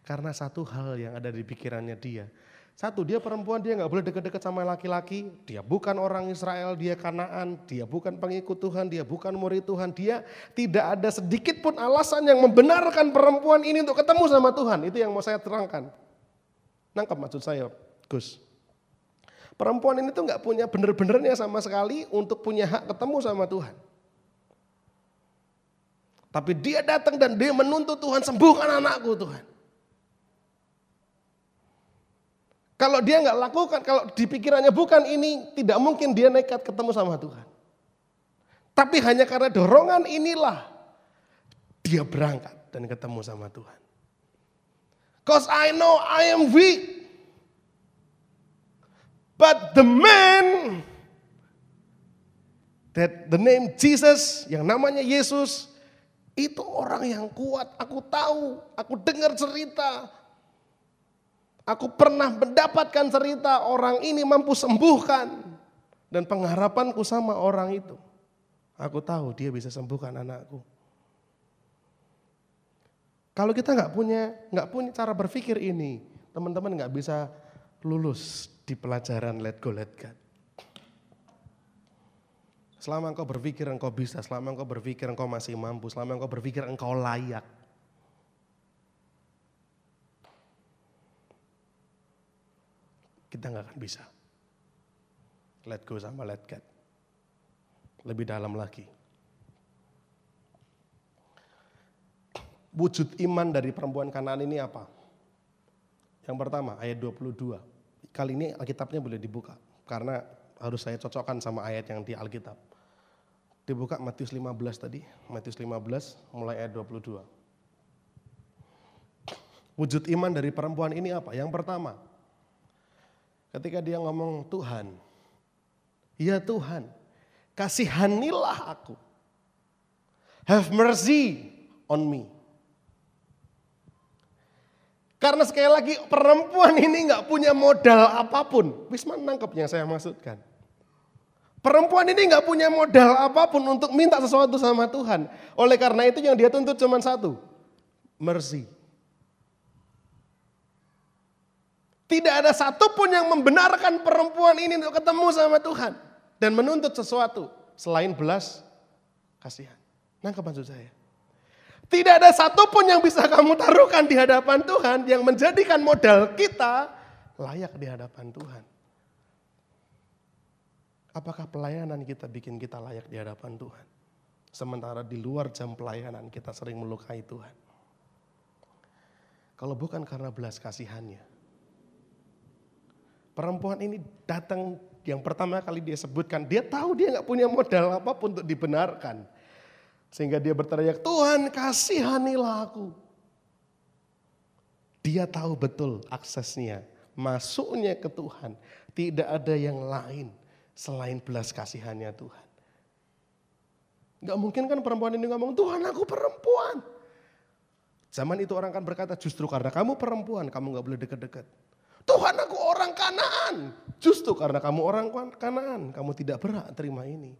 Karena satu hal yang ada di pikirannya dia. Satu, dia perempuan, dia gak boleh deket-deket sama laki-laki. Dia bukan orang Israel, dia Kanaan. Dia bukan pengikut Tuhan, dia bukan murid Tuhan. Dia tidak ada sedikit pun alasan yang membenarkan perempuan ini untuk ketemu sama Tuhan. Itu yang mau saya terangkan. Nangkep maksud saya, Gus. Perempuan ini tuh gak punya bener-benernya sama sekali untuk punya hak ketemu sama Tuhan. Tapi dia datang dan dia menuntut Tuhan, sembuhkan anakku Tuhan. Kalau dia nggak lakukan, kalau di pikirannya bukan ini, tidak mungkin dia nekat ketemu sama Tuhan. Tapi hanya karena dorongan inilah dia berangkat dan ketemu sama Tuhan. Cause I know I am weak, but the man that the name Jesus, yang namanya Yesus, itu orang yang kuat. Aku tahu, aku dengar cerita. Aku pernah mendapatkan cerita orang ini mampu sembuhkan. Dan pengharapanku sama orang itu. Aku tahu dia bisa sembuhkan anakku. Kalau kita nggak punya cara berpikir ini, teman-teman nggak bisa lulus di pelajaran let go, let God. Selama engkau berpikir engkau bisa, selama engkau berpikir engkau masih mampu, selama engkau berpikir engkau layak, kita nggak akan bisa. Let go sama let God. Lebih dalam lagi. Wujud iman dari perempuan Kanaan ini apa? Yang pertama ayat 22. Kali ini Alkitabnya boleh dibuka. Karena harus saya cocokkan sama ayat yang di Alkitab. Dibuka Matius 15 tadi. Matius 15 mulai ayat 22. Wujud iman dari perempuan ini apa? Yang pertama, ketika dia ngomong Tuhan, ya Tuhan, kasihanilah aku. Have mercy on me. Karena sekali lagi perempuan ini gak punya modal apapun. Wisman nangkep yang saya maksudkan. Perempuan ini gak punya modal apapun untuk minta sesuatu sama Tuhan. Oleh karena itu yang dia tuntut cuma satu. Mercy. Tidak ada satupun yang membenarkan perempuan ini untuk ketemu sama Tuhan. Dan menuntut sesuatu selain belas kasihan. Nangkep maksud saya. Tidak ada satupun yang bisa kamu taruhkan di hadapan Tuhan yang menjadikan modal kita layak di hadapan Tuhan. Apakah pelayanan kita bikin kita layak di hadapan Tuhan? Sementara di luar jam pelayanan kita sering melukai Tuhan. Kalau bukan karena belas kasihannya. Perempuan ini datang yang pertama kali dia sebutkan, dia tahu dia gak punya modal apapun untuk dibenarkan. Sehingga dia berteriak, Tuhan kasihanilah aku. Dia tahu betul aksesnya, masuknya ke Tuhan. Tidak ada yang lain selain belas kasihannya Tuhan. Gak mungkin kan perempuan ini ngomong, Tuhan aku perempuan. Zaman itu orang kan berkata, justru karena kamu perempuan, kamu gak boleh deket-deket. Tuhan aku orang Kanaan. Justru karena kamu orang Kanaan, kamu tidak berhak terima ini.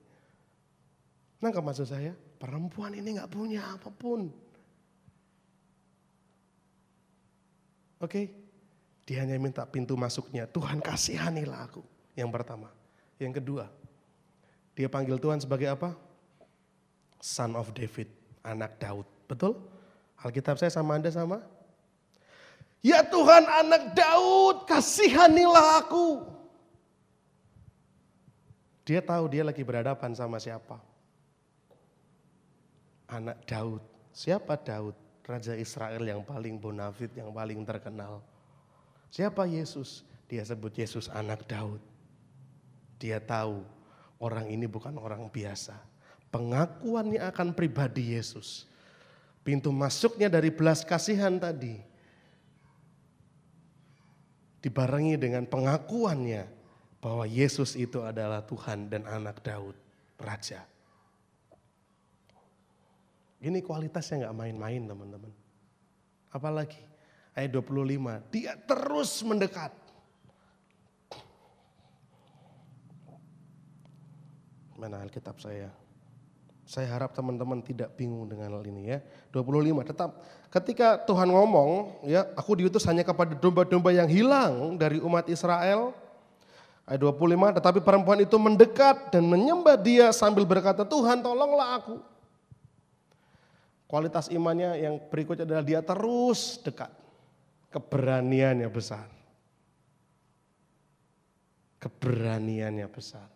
Nangkep maksud saya? Perempuan ini gak punya apapun. Oke, dia hanya minta pintu masuknya. Tuhan kasihanilah aku. Yang pertama. Yang kedua, dia panggil Tuhan sebagai apa? Son of David, anak Daud. Betul? Alkitab saya sama Anda sama? Ya Tuhan anak Daud, kasihanilah aku. Dia tahu dia lagi berhadapan sama siapa? Anak Daud. Siapa Daud? Raja Israel yang paling bonafit, yang paling terkenal. Siapa Yesus? Dia sebut Yesus anak Daud. Dia tahu orang ini bukan orang biasa. Pengakuannya akan pribadi Yesus. Pintu masuknya dari belas kasihan tadi. Dibarengi dengan pengakuannya bahwa Yesus itu adalah Tuhan dan anak Daud, Raja. Ini kualitasnya gak main-main teman-teman. Apalagi ayat 25, dia terus mendekat. Mana Alkitab saya? Saya harap teman-teman tidak bingung dengan hal ini ya. 25, tetap ketika Tuhan ngomong, ya, aku diutus hanya kepada domba-domba yang hilang dari umat Israel. Ayat 25, tetapi perempuan itu mendekat dan menyembah dia sambil berkata, Tuhan tolonglah aku. Kualitas imannya yang berikutnya adalah dia terus dekat. Keberaniannya besar. Keberaniannya besar.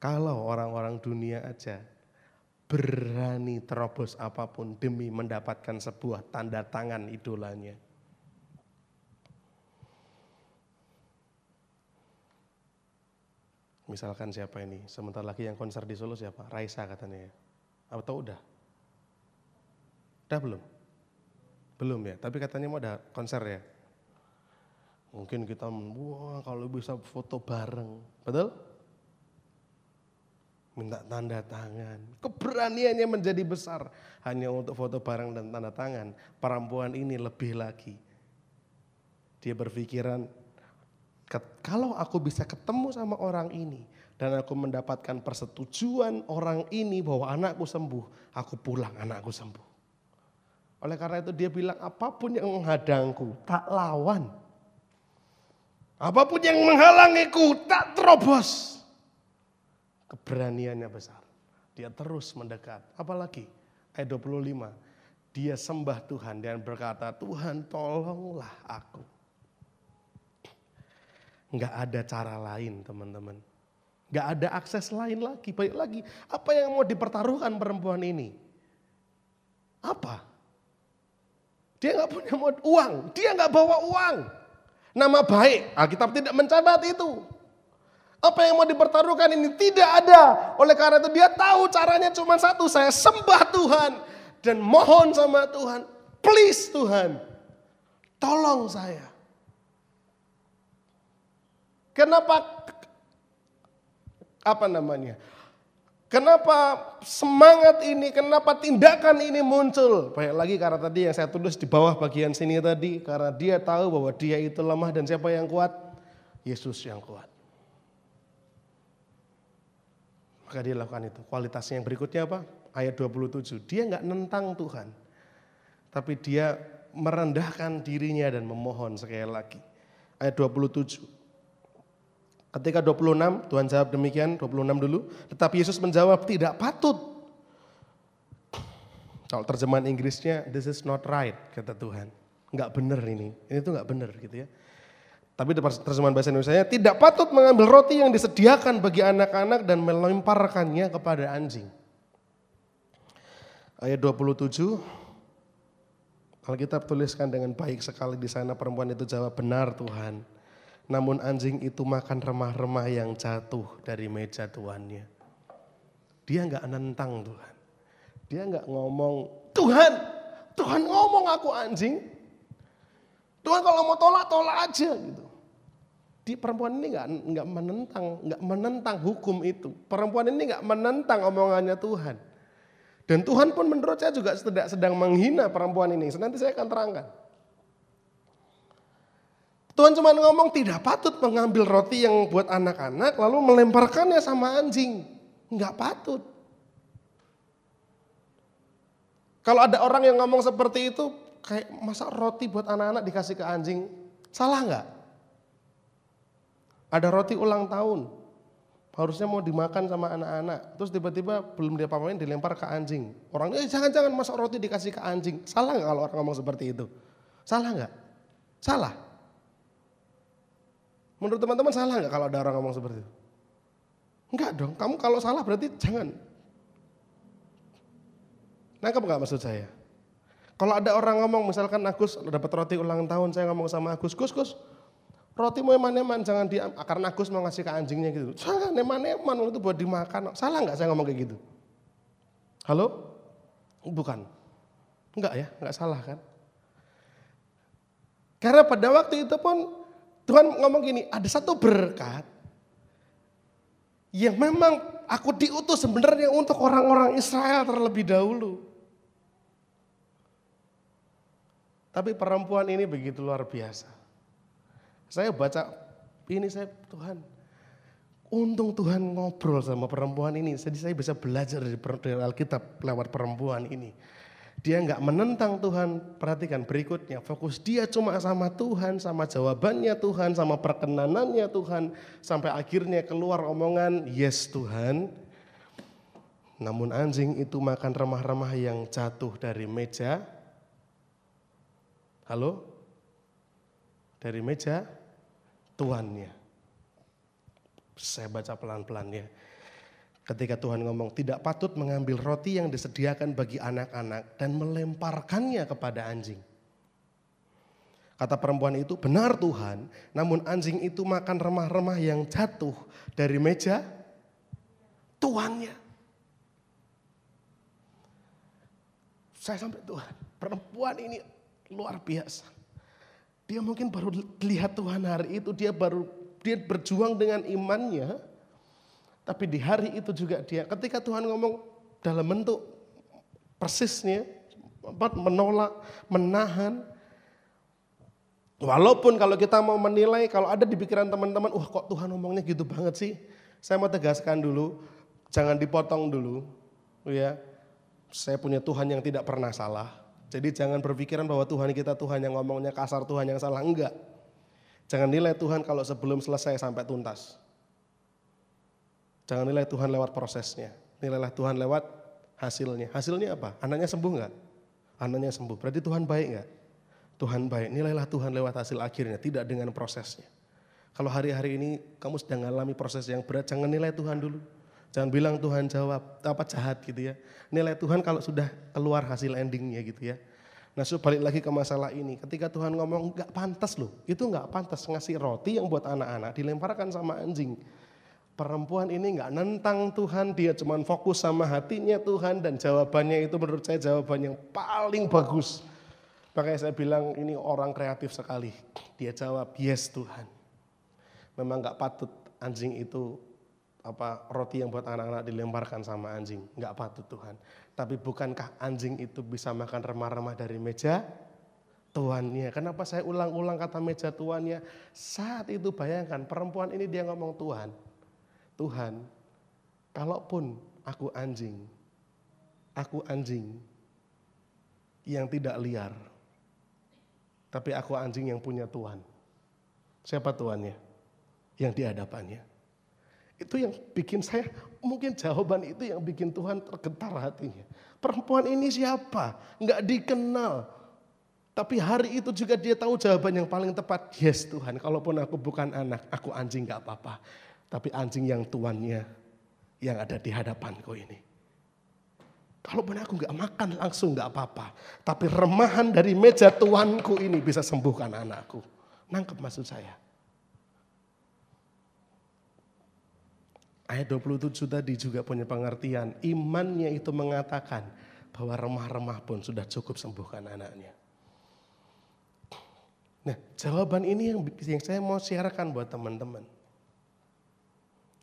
Kalau orang-orang dunia aja berani terobos apapun demi mendapatkan sebuah tanda tangan idolanya. Misalkan siapa ini, sebentar lagi yang konser di Solo siapa? Raisa katanya ya. Atau udah? Udah belum? Belum ya, tapi katanya mau ada konser ya. Mungkin kita, wah kalau bisa foto bareng, betul? Minta tanda tangan. Keberaniannya menjadi besar. Hanya untuk foto bareng dan tanda tangan. Perempuan ini lebih lagi. Dia berpikiran, kalau aku bisa ketemu sama orang ini. Dan aku mendapatkan persetujuan orang ini bahwa anakku sembuh. Aku pulang, anakku sembuh. Oleh karena itu dia bilang, apapun yang menghadangku, tak lawan. Apapun yang menghalangiku, tak terobos. Keberaniannya besar. Dia terus mendekat. Apalagi ayat 25. Dia sembah Tuhan dan berkata, Tuhan tolonglah aku. Enggak ada cara lain teman-teman. Enggak ada akses lain lagi. Baik lagi, apa yang mau dipertaruhkan perempuan ini? Apa? Dia enggak punya uang. Dia enggak bawa uang. Nama baik, Alkitab tidak mencatat itu. Apa yang mau dipertaruhkan ini tidak ada. Oleh karena itu dia tahu caranya cuma satu. Saya sembah Tuhan dan mohon sama Tuhan. Please Tuhan, tolong saya. Kenapa? Kenapa semangat ini, kenapa tindakan ini muncul? Baik lagi karena tadi yang saya tulis di bawah bagian sini tadi, karena dia tahu bahwa dia itu lemah dan siapa yang kuat? Yesus yang kuat. Maka dia lakukan itu. Kualitasnya yang berikutnya apa? Ayat 27, dia nggak nentang Tuhan. Tapi dia merendahkan dirinya dan memohon sekali lagi. Ayat 27. Ketika 26, Tuhan jawab demikian, 26 dulu. Tetapi Yesus menjawab, tidak patut. Kalau terjemahan Inggrisnya, this is not right, kata Tuhan. Enggak benar ini tuh enggak benar gitu ya. Tapi terjemahan bahasa Indonesianya, tidak patut mengambil roti yang disediakan bagi anak-anak dan melemparkannya kepada anjing. Ayat 27, Alkitab tuliskan dengan baik sekali di sana, perempuan itu jawab, benar Tuhan. Namun anjing itu makan remah-remah yang jatuh dari meja tuannya. Dia enggak nentang Tuhan. Dia enggak ngomong, Tuhan ngomong aku anjing. Tuhan kalau mau tolak aja gitu. Di perempuan ini enggak menentang hukum itu. Perempuan ini enggak menentang omongannya Tuhan. Dan Tuhan pun menurut saya juga tidak sedang menghina perempuan ini. Nanti saya akan terangkan. Tuhan cuma ngomong tidak patut mengambil roti yang buat anak-anak lalu melemparkannya sama anjing. Enggak patut. Kalau ada orang yang ngomong seperti itu, kayak masa roti buat anak-anak dikasih ke anjing, salah enggak? Ada roti ulang tahun, harusnya mau dimakan sama anak-anak, terus tiba-tiba belum diapa-apain dilempar ke anjing. Orang jangan-jangan masa roti dikasih ke anjing, salah enggak kalau orang ngomong seperti itu? Salah enggak? Salah. Menurut teman-teman salah nggak kalau ada orang ngomong seperti itu? Enggak dong, kamu kalau salah berarti jangan. Nangkep nggak maksud saya? Kalau ada orang ngomong, misalkan Agus dapat roti ulang tahun, saya ngomong sama Agus, Gus, roti mau eman-eman, jangan diambil, karena Agus mau ngasih ke anjingnya gitu. Jangan eman-eman, itu buat dimakan. Salah nggak saya ngomong kayak gitu? Halo? Bukan. Enggak ya, nggak salah kan? Karena pada waktu itu pun Tuhan ngomong gini, ada satu berkat yang memang aku diutus sebenarnya untuk orang-orang Israel terlebih dahulu. Tapi perempuan ini begitu luar biasa. Saya baca ini, Tuhan, untung Tuhan ngobrol sama perempuan ini. Jadi saya bisa belajar dari Alkitab lewat perempuan ini. Dia enggak menentang Tuhan, perhatikan berikutnya, fokus dia cuma sama Tuhan, sama jawabannya Tuhan, sama perkenanannya Tuhan, sampai akhirnya keluar omongan, yes Tuhan. Namun anjing itu makan remah-remah yang jatuh dari meja, dari meja tuannya. Saya baca pelan-pelan ya. Ketika Tuhan ngomong tidak patut mengambil roti yang disediakan bagi anak-anak dan melemparkannya kepada anjing. Kata perempuan itu, benar Tuhan, namun anjing itu makan remah-remah yang jatuh dari meja tuannya. Saya sampai Tuhan, perempuan ini luar biasa. Dia mungkin baru lihat Tuhan hari itu, dia berjuang dengan imannya. Tapi di hari itu juga dia, ketika Tuhan ngomong dalam bentuk persisnya, menolak, menahan. Walaupun kalau kita mau menilai, kalau ada di pikiran teman-teman, wah kok Tuhan ngomongnya gitu banget sih. Saya mau tegaskan dulu, jangan dipotong dulu. Ya, saya punya Tuhan yang tidak pernah salah. Jadi jangan berpikiran bahwa Tuhan kita Tuhan yang ngomongnya kasar, Tuhan yang salah, enggak. Jangan nilai Tuhan kalau sebelum selesai sampai tuntas. Jangan nilai Tuhan lewat prosesnya, nilailah Tuhan lewat hasilnya. Hasilnya apa? Anaknya sembuh enggak? Anaknya sembuh, berarti Tuhan baik enggak? Tuhan baik, nilailah Tuhan lewat hasil akhirnya, tidak dengan prosesnya. Kalau hari-hari ini kamu sedang mengalami proses yang berat, jangan nilai Tuhan dulu. Jangan bilang Tuhan jawab, apa jahat gitu ya. Nilai Tuhan kalau sudah keluar hasil endingnya gitu ya. Nah balik lagi ke masalah ini, ketika Tuhan ngomong enggak pantas loh, itu enggak pantas ngasih roti yang buat anak-anak dilemparkan sama anjing. Perempuan ini enggak nentang Tuhan, dia cuma fokus sama hatinya Tuhan dan jawabannya itu menurut saya jawaban yang paling bagus. Makanya saya bilang ini orang kreatif sekali. Dia jawab, yes Tuhan. Memang enggak patut anjing itu roti yang buat anak-anak dilemparkan sama anjing. Nggak patut Tuhan. Tapi bukankah anjing itu bisa makan remah-remah dari meja tuannya? Kenapa saya ulang-ulang kata meja tuannya? Saat itu bayangkan perempuan ini dia ngomong, Tuhan, kalaupun aku anjing yang tidak liar, tapi aku anjing yang punya Tuhan. Siapa tuannya? Yang di hadapannya. Itu yang bikin saya, mungkin jawaban itu yang bikin Tuhan tergetar hatinya. Perempuan ini siapa? Nggak dikenal. Tapi hari itu juga dia tahu jawaban yang paling tepat. Yes Tuhan, kalaupun aku bukan anak, aku anjing gak apa-apa. Tapi anjing yang tuannya yang ada di hadapanku ini. Kalaupun aku gak makan langsung gak apa-apa. Tapi remahan dari meja tuanku ini bisa sembuhkan anakku. Nangkep maksud saya. Ayat 27 tadi juga punya pengertian. Imannya itu mengatakan bahwa remah-remah pun sudah cukup sembuhkan anaknya. Nah, jawaban ini yang saya mau siarkan buat teman-teman.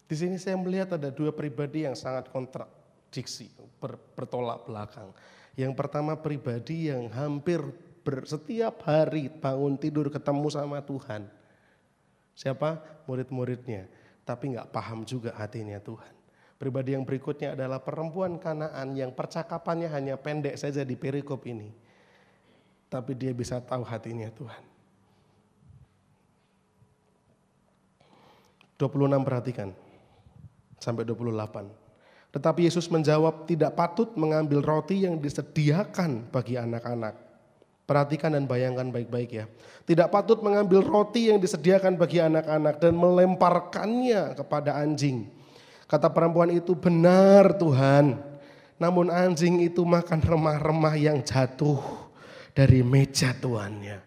Di sini saya melihat ada dua pribadi yang sangat kontradiksi, bertolak belakang. Yang pertama pribadi yang hampir setiap hari bangun tidur ketemu sama Tuhan. Siapa? Murid-muridnya. Tapi gak paham juga hatinya Tuhan. Pribadi yang berikutnya adalah perempuan Kanaan yang percakapannya hanya pendek saja di perikop ini. Tapi dia bisa tahu hatinya Tuhan. 26 perhatikan, sampai 28. Tetapi Yesus menjawab, tidak patut mengambil roti yang disediakan bagi anak-anak. Perhatikan dan bayangkan baik-baik ya. Tidak patut mengambil roti yang disediakan bagi anak-anak dan melemparkannya kepada anjing. Kata perempuan itu, benar Tuhan. Namun anjing itu makan remah-remah yang jatuh dari meja tuannya.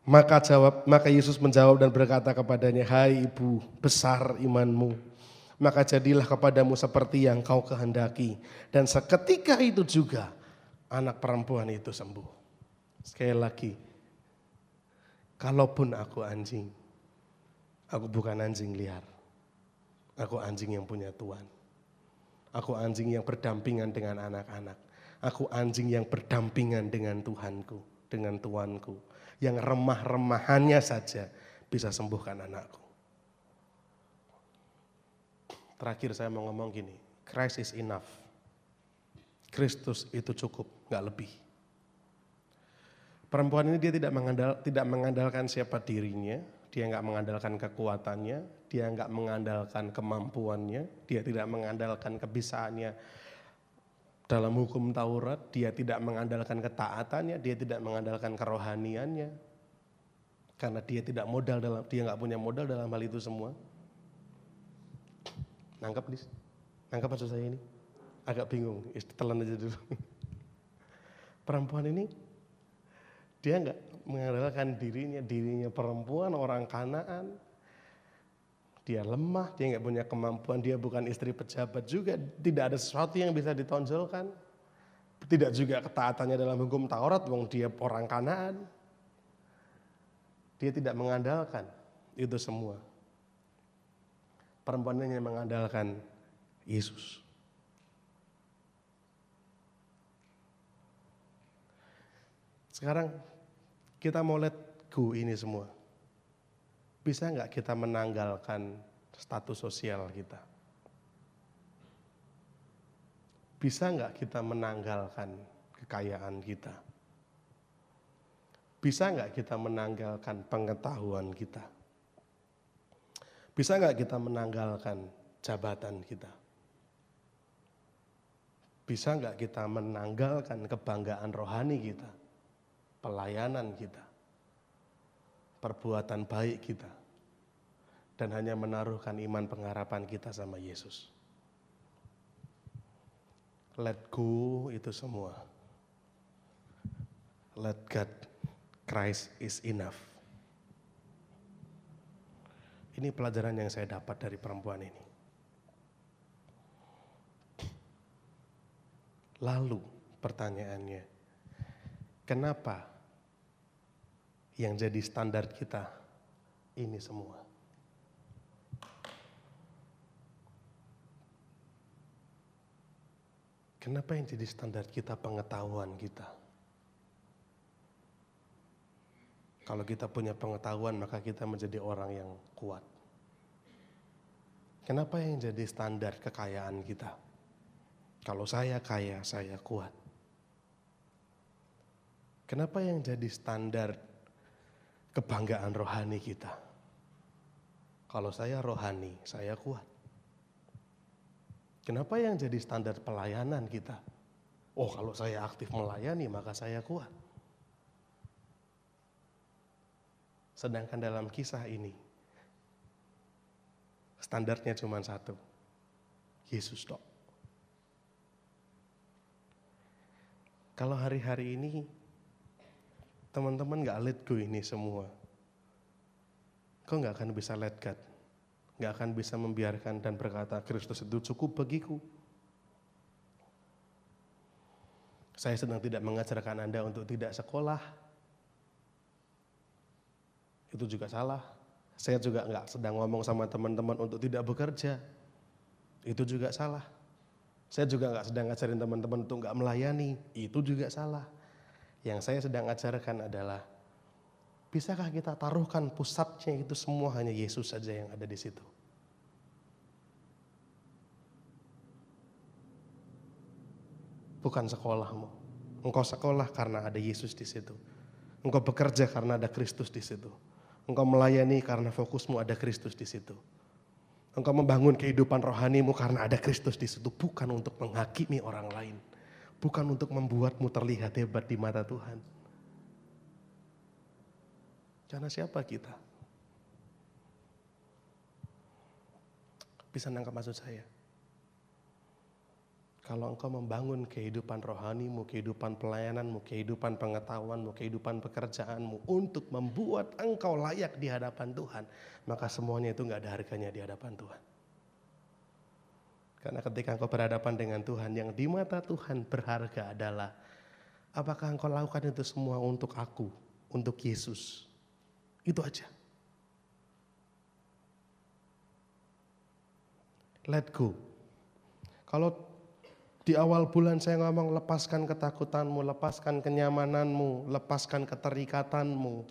Maka Yesus menjawab dan berkata kepadanya, hai ibu, besar imanmu. Maka jadilah kepadamu seperti yang kau kehendaki. Dan seketika itu juga anak perempuan itu sembuh. Sekali lagi, kalaupun aku anjing, aku bukan anjing liar. Aku anjing yang punya Tuhan. Aku anjing yang berdampingan dengan anak-anak. Aku anjing yang berdampingan dengan Tuhanku, dengan Tuanku. Yang remah-remahannya saja bisa sembuhkan anakku. Terakhir saya mau ngomong gini, Christ is enough. Kristus itu cukup, gak lebih. Perempuan ini dia tidak mengandalkan siapa dirinya, dia gak mengandalkan kekuatannya, dia gak mengandalkan kemampuannya, dia tidak mengandalkan kebisaannya dalam hukum Taurat, dia tidak mengandalkan ketaatannya, dia tidak mengandalkan kerohaniannya. Karena dia tidak gak punya modal dalam hal itu semua. Nangkep Lis? Nangkep maksud saya ini? Agak bingung, telan aja dulu. Perempuan ini, dia gak mengandalkan dirinya perempuan, orang Kanaan. Dia lemah, dia gak punya kemampuan, dia bukan istri pejabat juga. Tidak ada sesuatu yang bisa ditonjolkan. Tidak juga ketaatannya dalam hukum Taurat, wong dia orang Kanaan. Dia tidak mengandalkan itu semua. Perempuan ini hanya mengandalkan Yesus. Sekarang kita mau let go ini semua. Bisa nggak kita menanggalkan status sosial kita? Bisa nggak kita menanggalkan kekayaan kita? Bisa nggak kita menanggalkan pengetahuan kita? Bisa nggak kita menanggalkan jabatan kita? Bisa nggak kita menanggalkan kebanggaan rohani kita? Pelayanan kita? Perbuatan baik kita? Dan hanya menaruhkan iman pengharapan kita sama Yesus? Let go itu semua. Let God, Christ is enough. Ini pelajaran yang saya dapat dari perempuan ini. Lalu pertanyaannya, kenapa yang jadi standar kita ini semua? Kenapa yang jadi standar kita pengetahuan kita? Kalau kita punya pengetahuan maka kita menjadi orang yang kuat. Kenapa yang jadi standar kekayaan kita? Kalau saya kaya, saya kuat. Kenapa yang jadi standar kebanggaan rohani kita? Kalau saya rohani, saya kuat. Kenapa yang jadi standar pelayanan kita? Oh, kalau saya aktif melayani, maka saya kuat. Sedangkan dalam kisah ini, standarnya cuma satu, Yesus tok. Kalau hari-hari ini, teman-teman gak let go ini semua, kau gak akan bisa let God. Gak akan bisa membiarkan dan berkata, Kristus itu cukup bagiku. Saya sedang tidak mengajarkan Anda untuk tidak sekolah. Itu juga salah. Saya juga gak sedang ngomong sama teman-teman untuk tidak bekerja. Itu juga salah. Saya juga gak sedang ngajarin teman-teman untuk gak melayani. Itu juga salah. Yang saya sedang ajarkan adalah, bisakah kita taruhkan pusatnya itu semua hanya Yesus saja yang ada di situ? Bukan sekolahmu. Engkau sekolah karena ada Yesus di situ. Engkau bekerja karena ada Kristus di situ. Engkau melayani karena fokusmu ada Kristus di situ. Engkau membangun kehidupan rohanimu karena ada Kristus di situ. Bukan untuk menghakimi orang lain. Bukan untuk membuatmu terlihat hebat di mata Tuhan. Karena siapa kita? Bisa nangkap maksud saya? Kalau engkau membangun kehidupan rohanimu, kehidupan pelayananmu, kehidupan pengetahuanmu, kehidupan pekerjaanmu untuk membuat engkau layak di hadapan Tuhan, maka semuanya itu gak ada harganya di hadapan Tuhan. Karena ketika engkau berhadapan dengan Tuhan, yang di mata Tuhan berharga adalah, apakah engkau lakukan itu semua untuk aku, untuk Yesus? Itu aja. Let go. Kalau di awal bulan saya ngomong lepaskan ketakutanmu, lepaskan kenyamananmu, lepaskan keterikatanmu.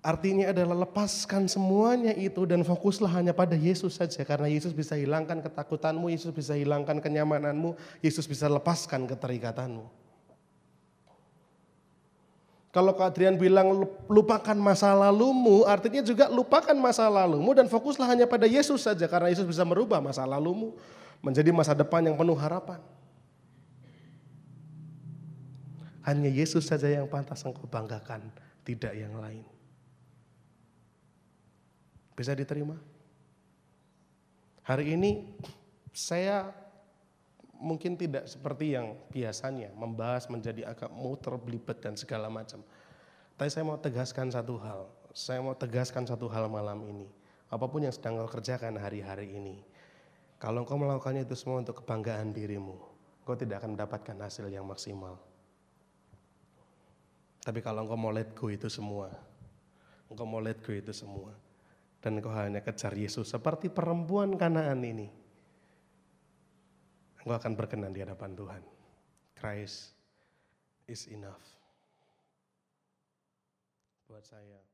Artinya adalah lepaskan semuanya itu dan fokuslah hanya pada Yesus saja. Karena Yesus bisa hilangkan ketakutanmu, Yesus bisa hilangkan kenyamananmu, Yesus bisa lepaskan keterikatanmu. Kalau Kak Adrian bilang lupakan masa lalumu, artinya juga lupakan masa lalumu dan fokuslah hanya pada Yesus saja. Karena Yesus bisa merubah masa lalumu menjadi masa depan yang penuh harapan. Hanya Yesus saja yang pantas engkau banggakan, tidak yang lain. Bisa diterima? Hari ini saya mungkin tidak seperti yang biasanya membahas menjadi agak muter belibet dan segala macam. Tapi saya mau tegaskan satu hal. Saya mau tegaskan satu hal malam ini. Apapun yang sedang kau kerjakan hari-hari ini, kalau engkau melakukannya itu semua untuk kebanggaan dirimu, engkau tidak akan mendapatkan hasil yang maksimal. Tapi kalau engkau mau let go itu semua, engkau mau let go itu semua, dan engkau hanya kejar Yesus seperti perempuan Kanaan ini, engkau akan berkenan di hadapan Tuhan. Christ is enough buat saya.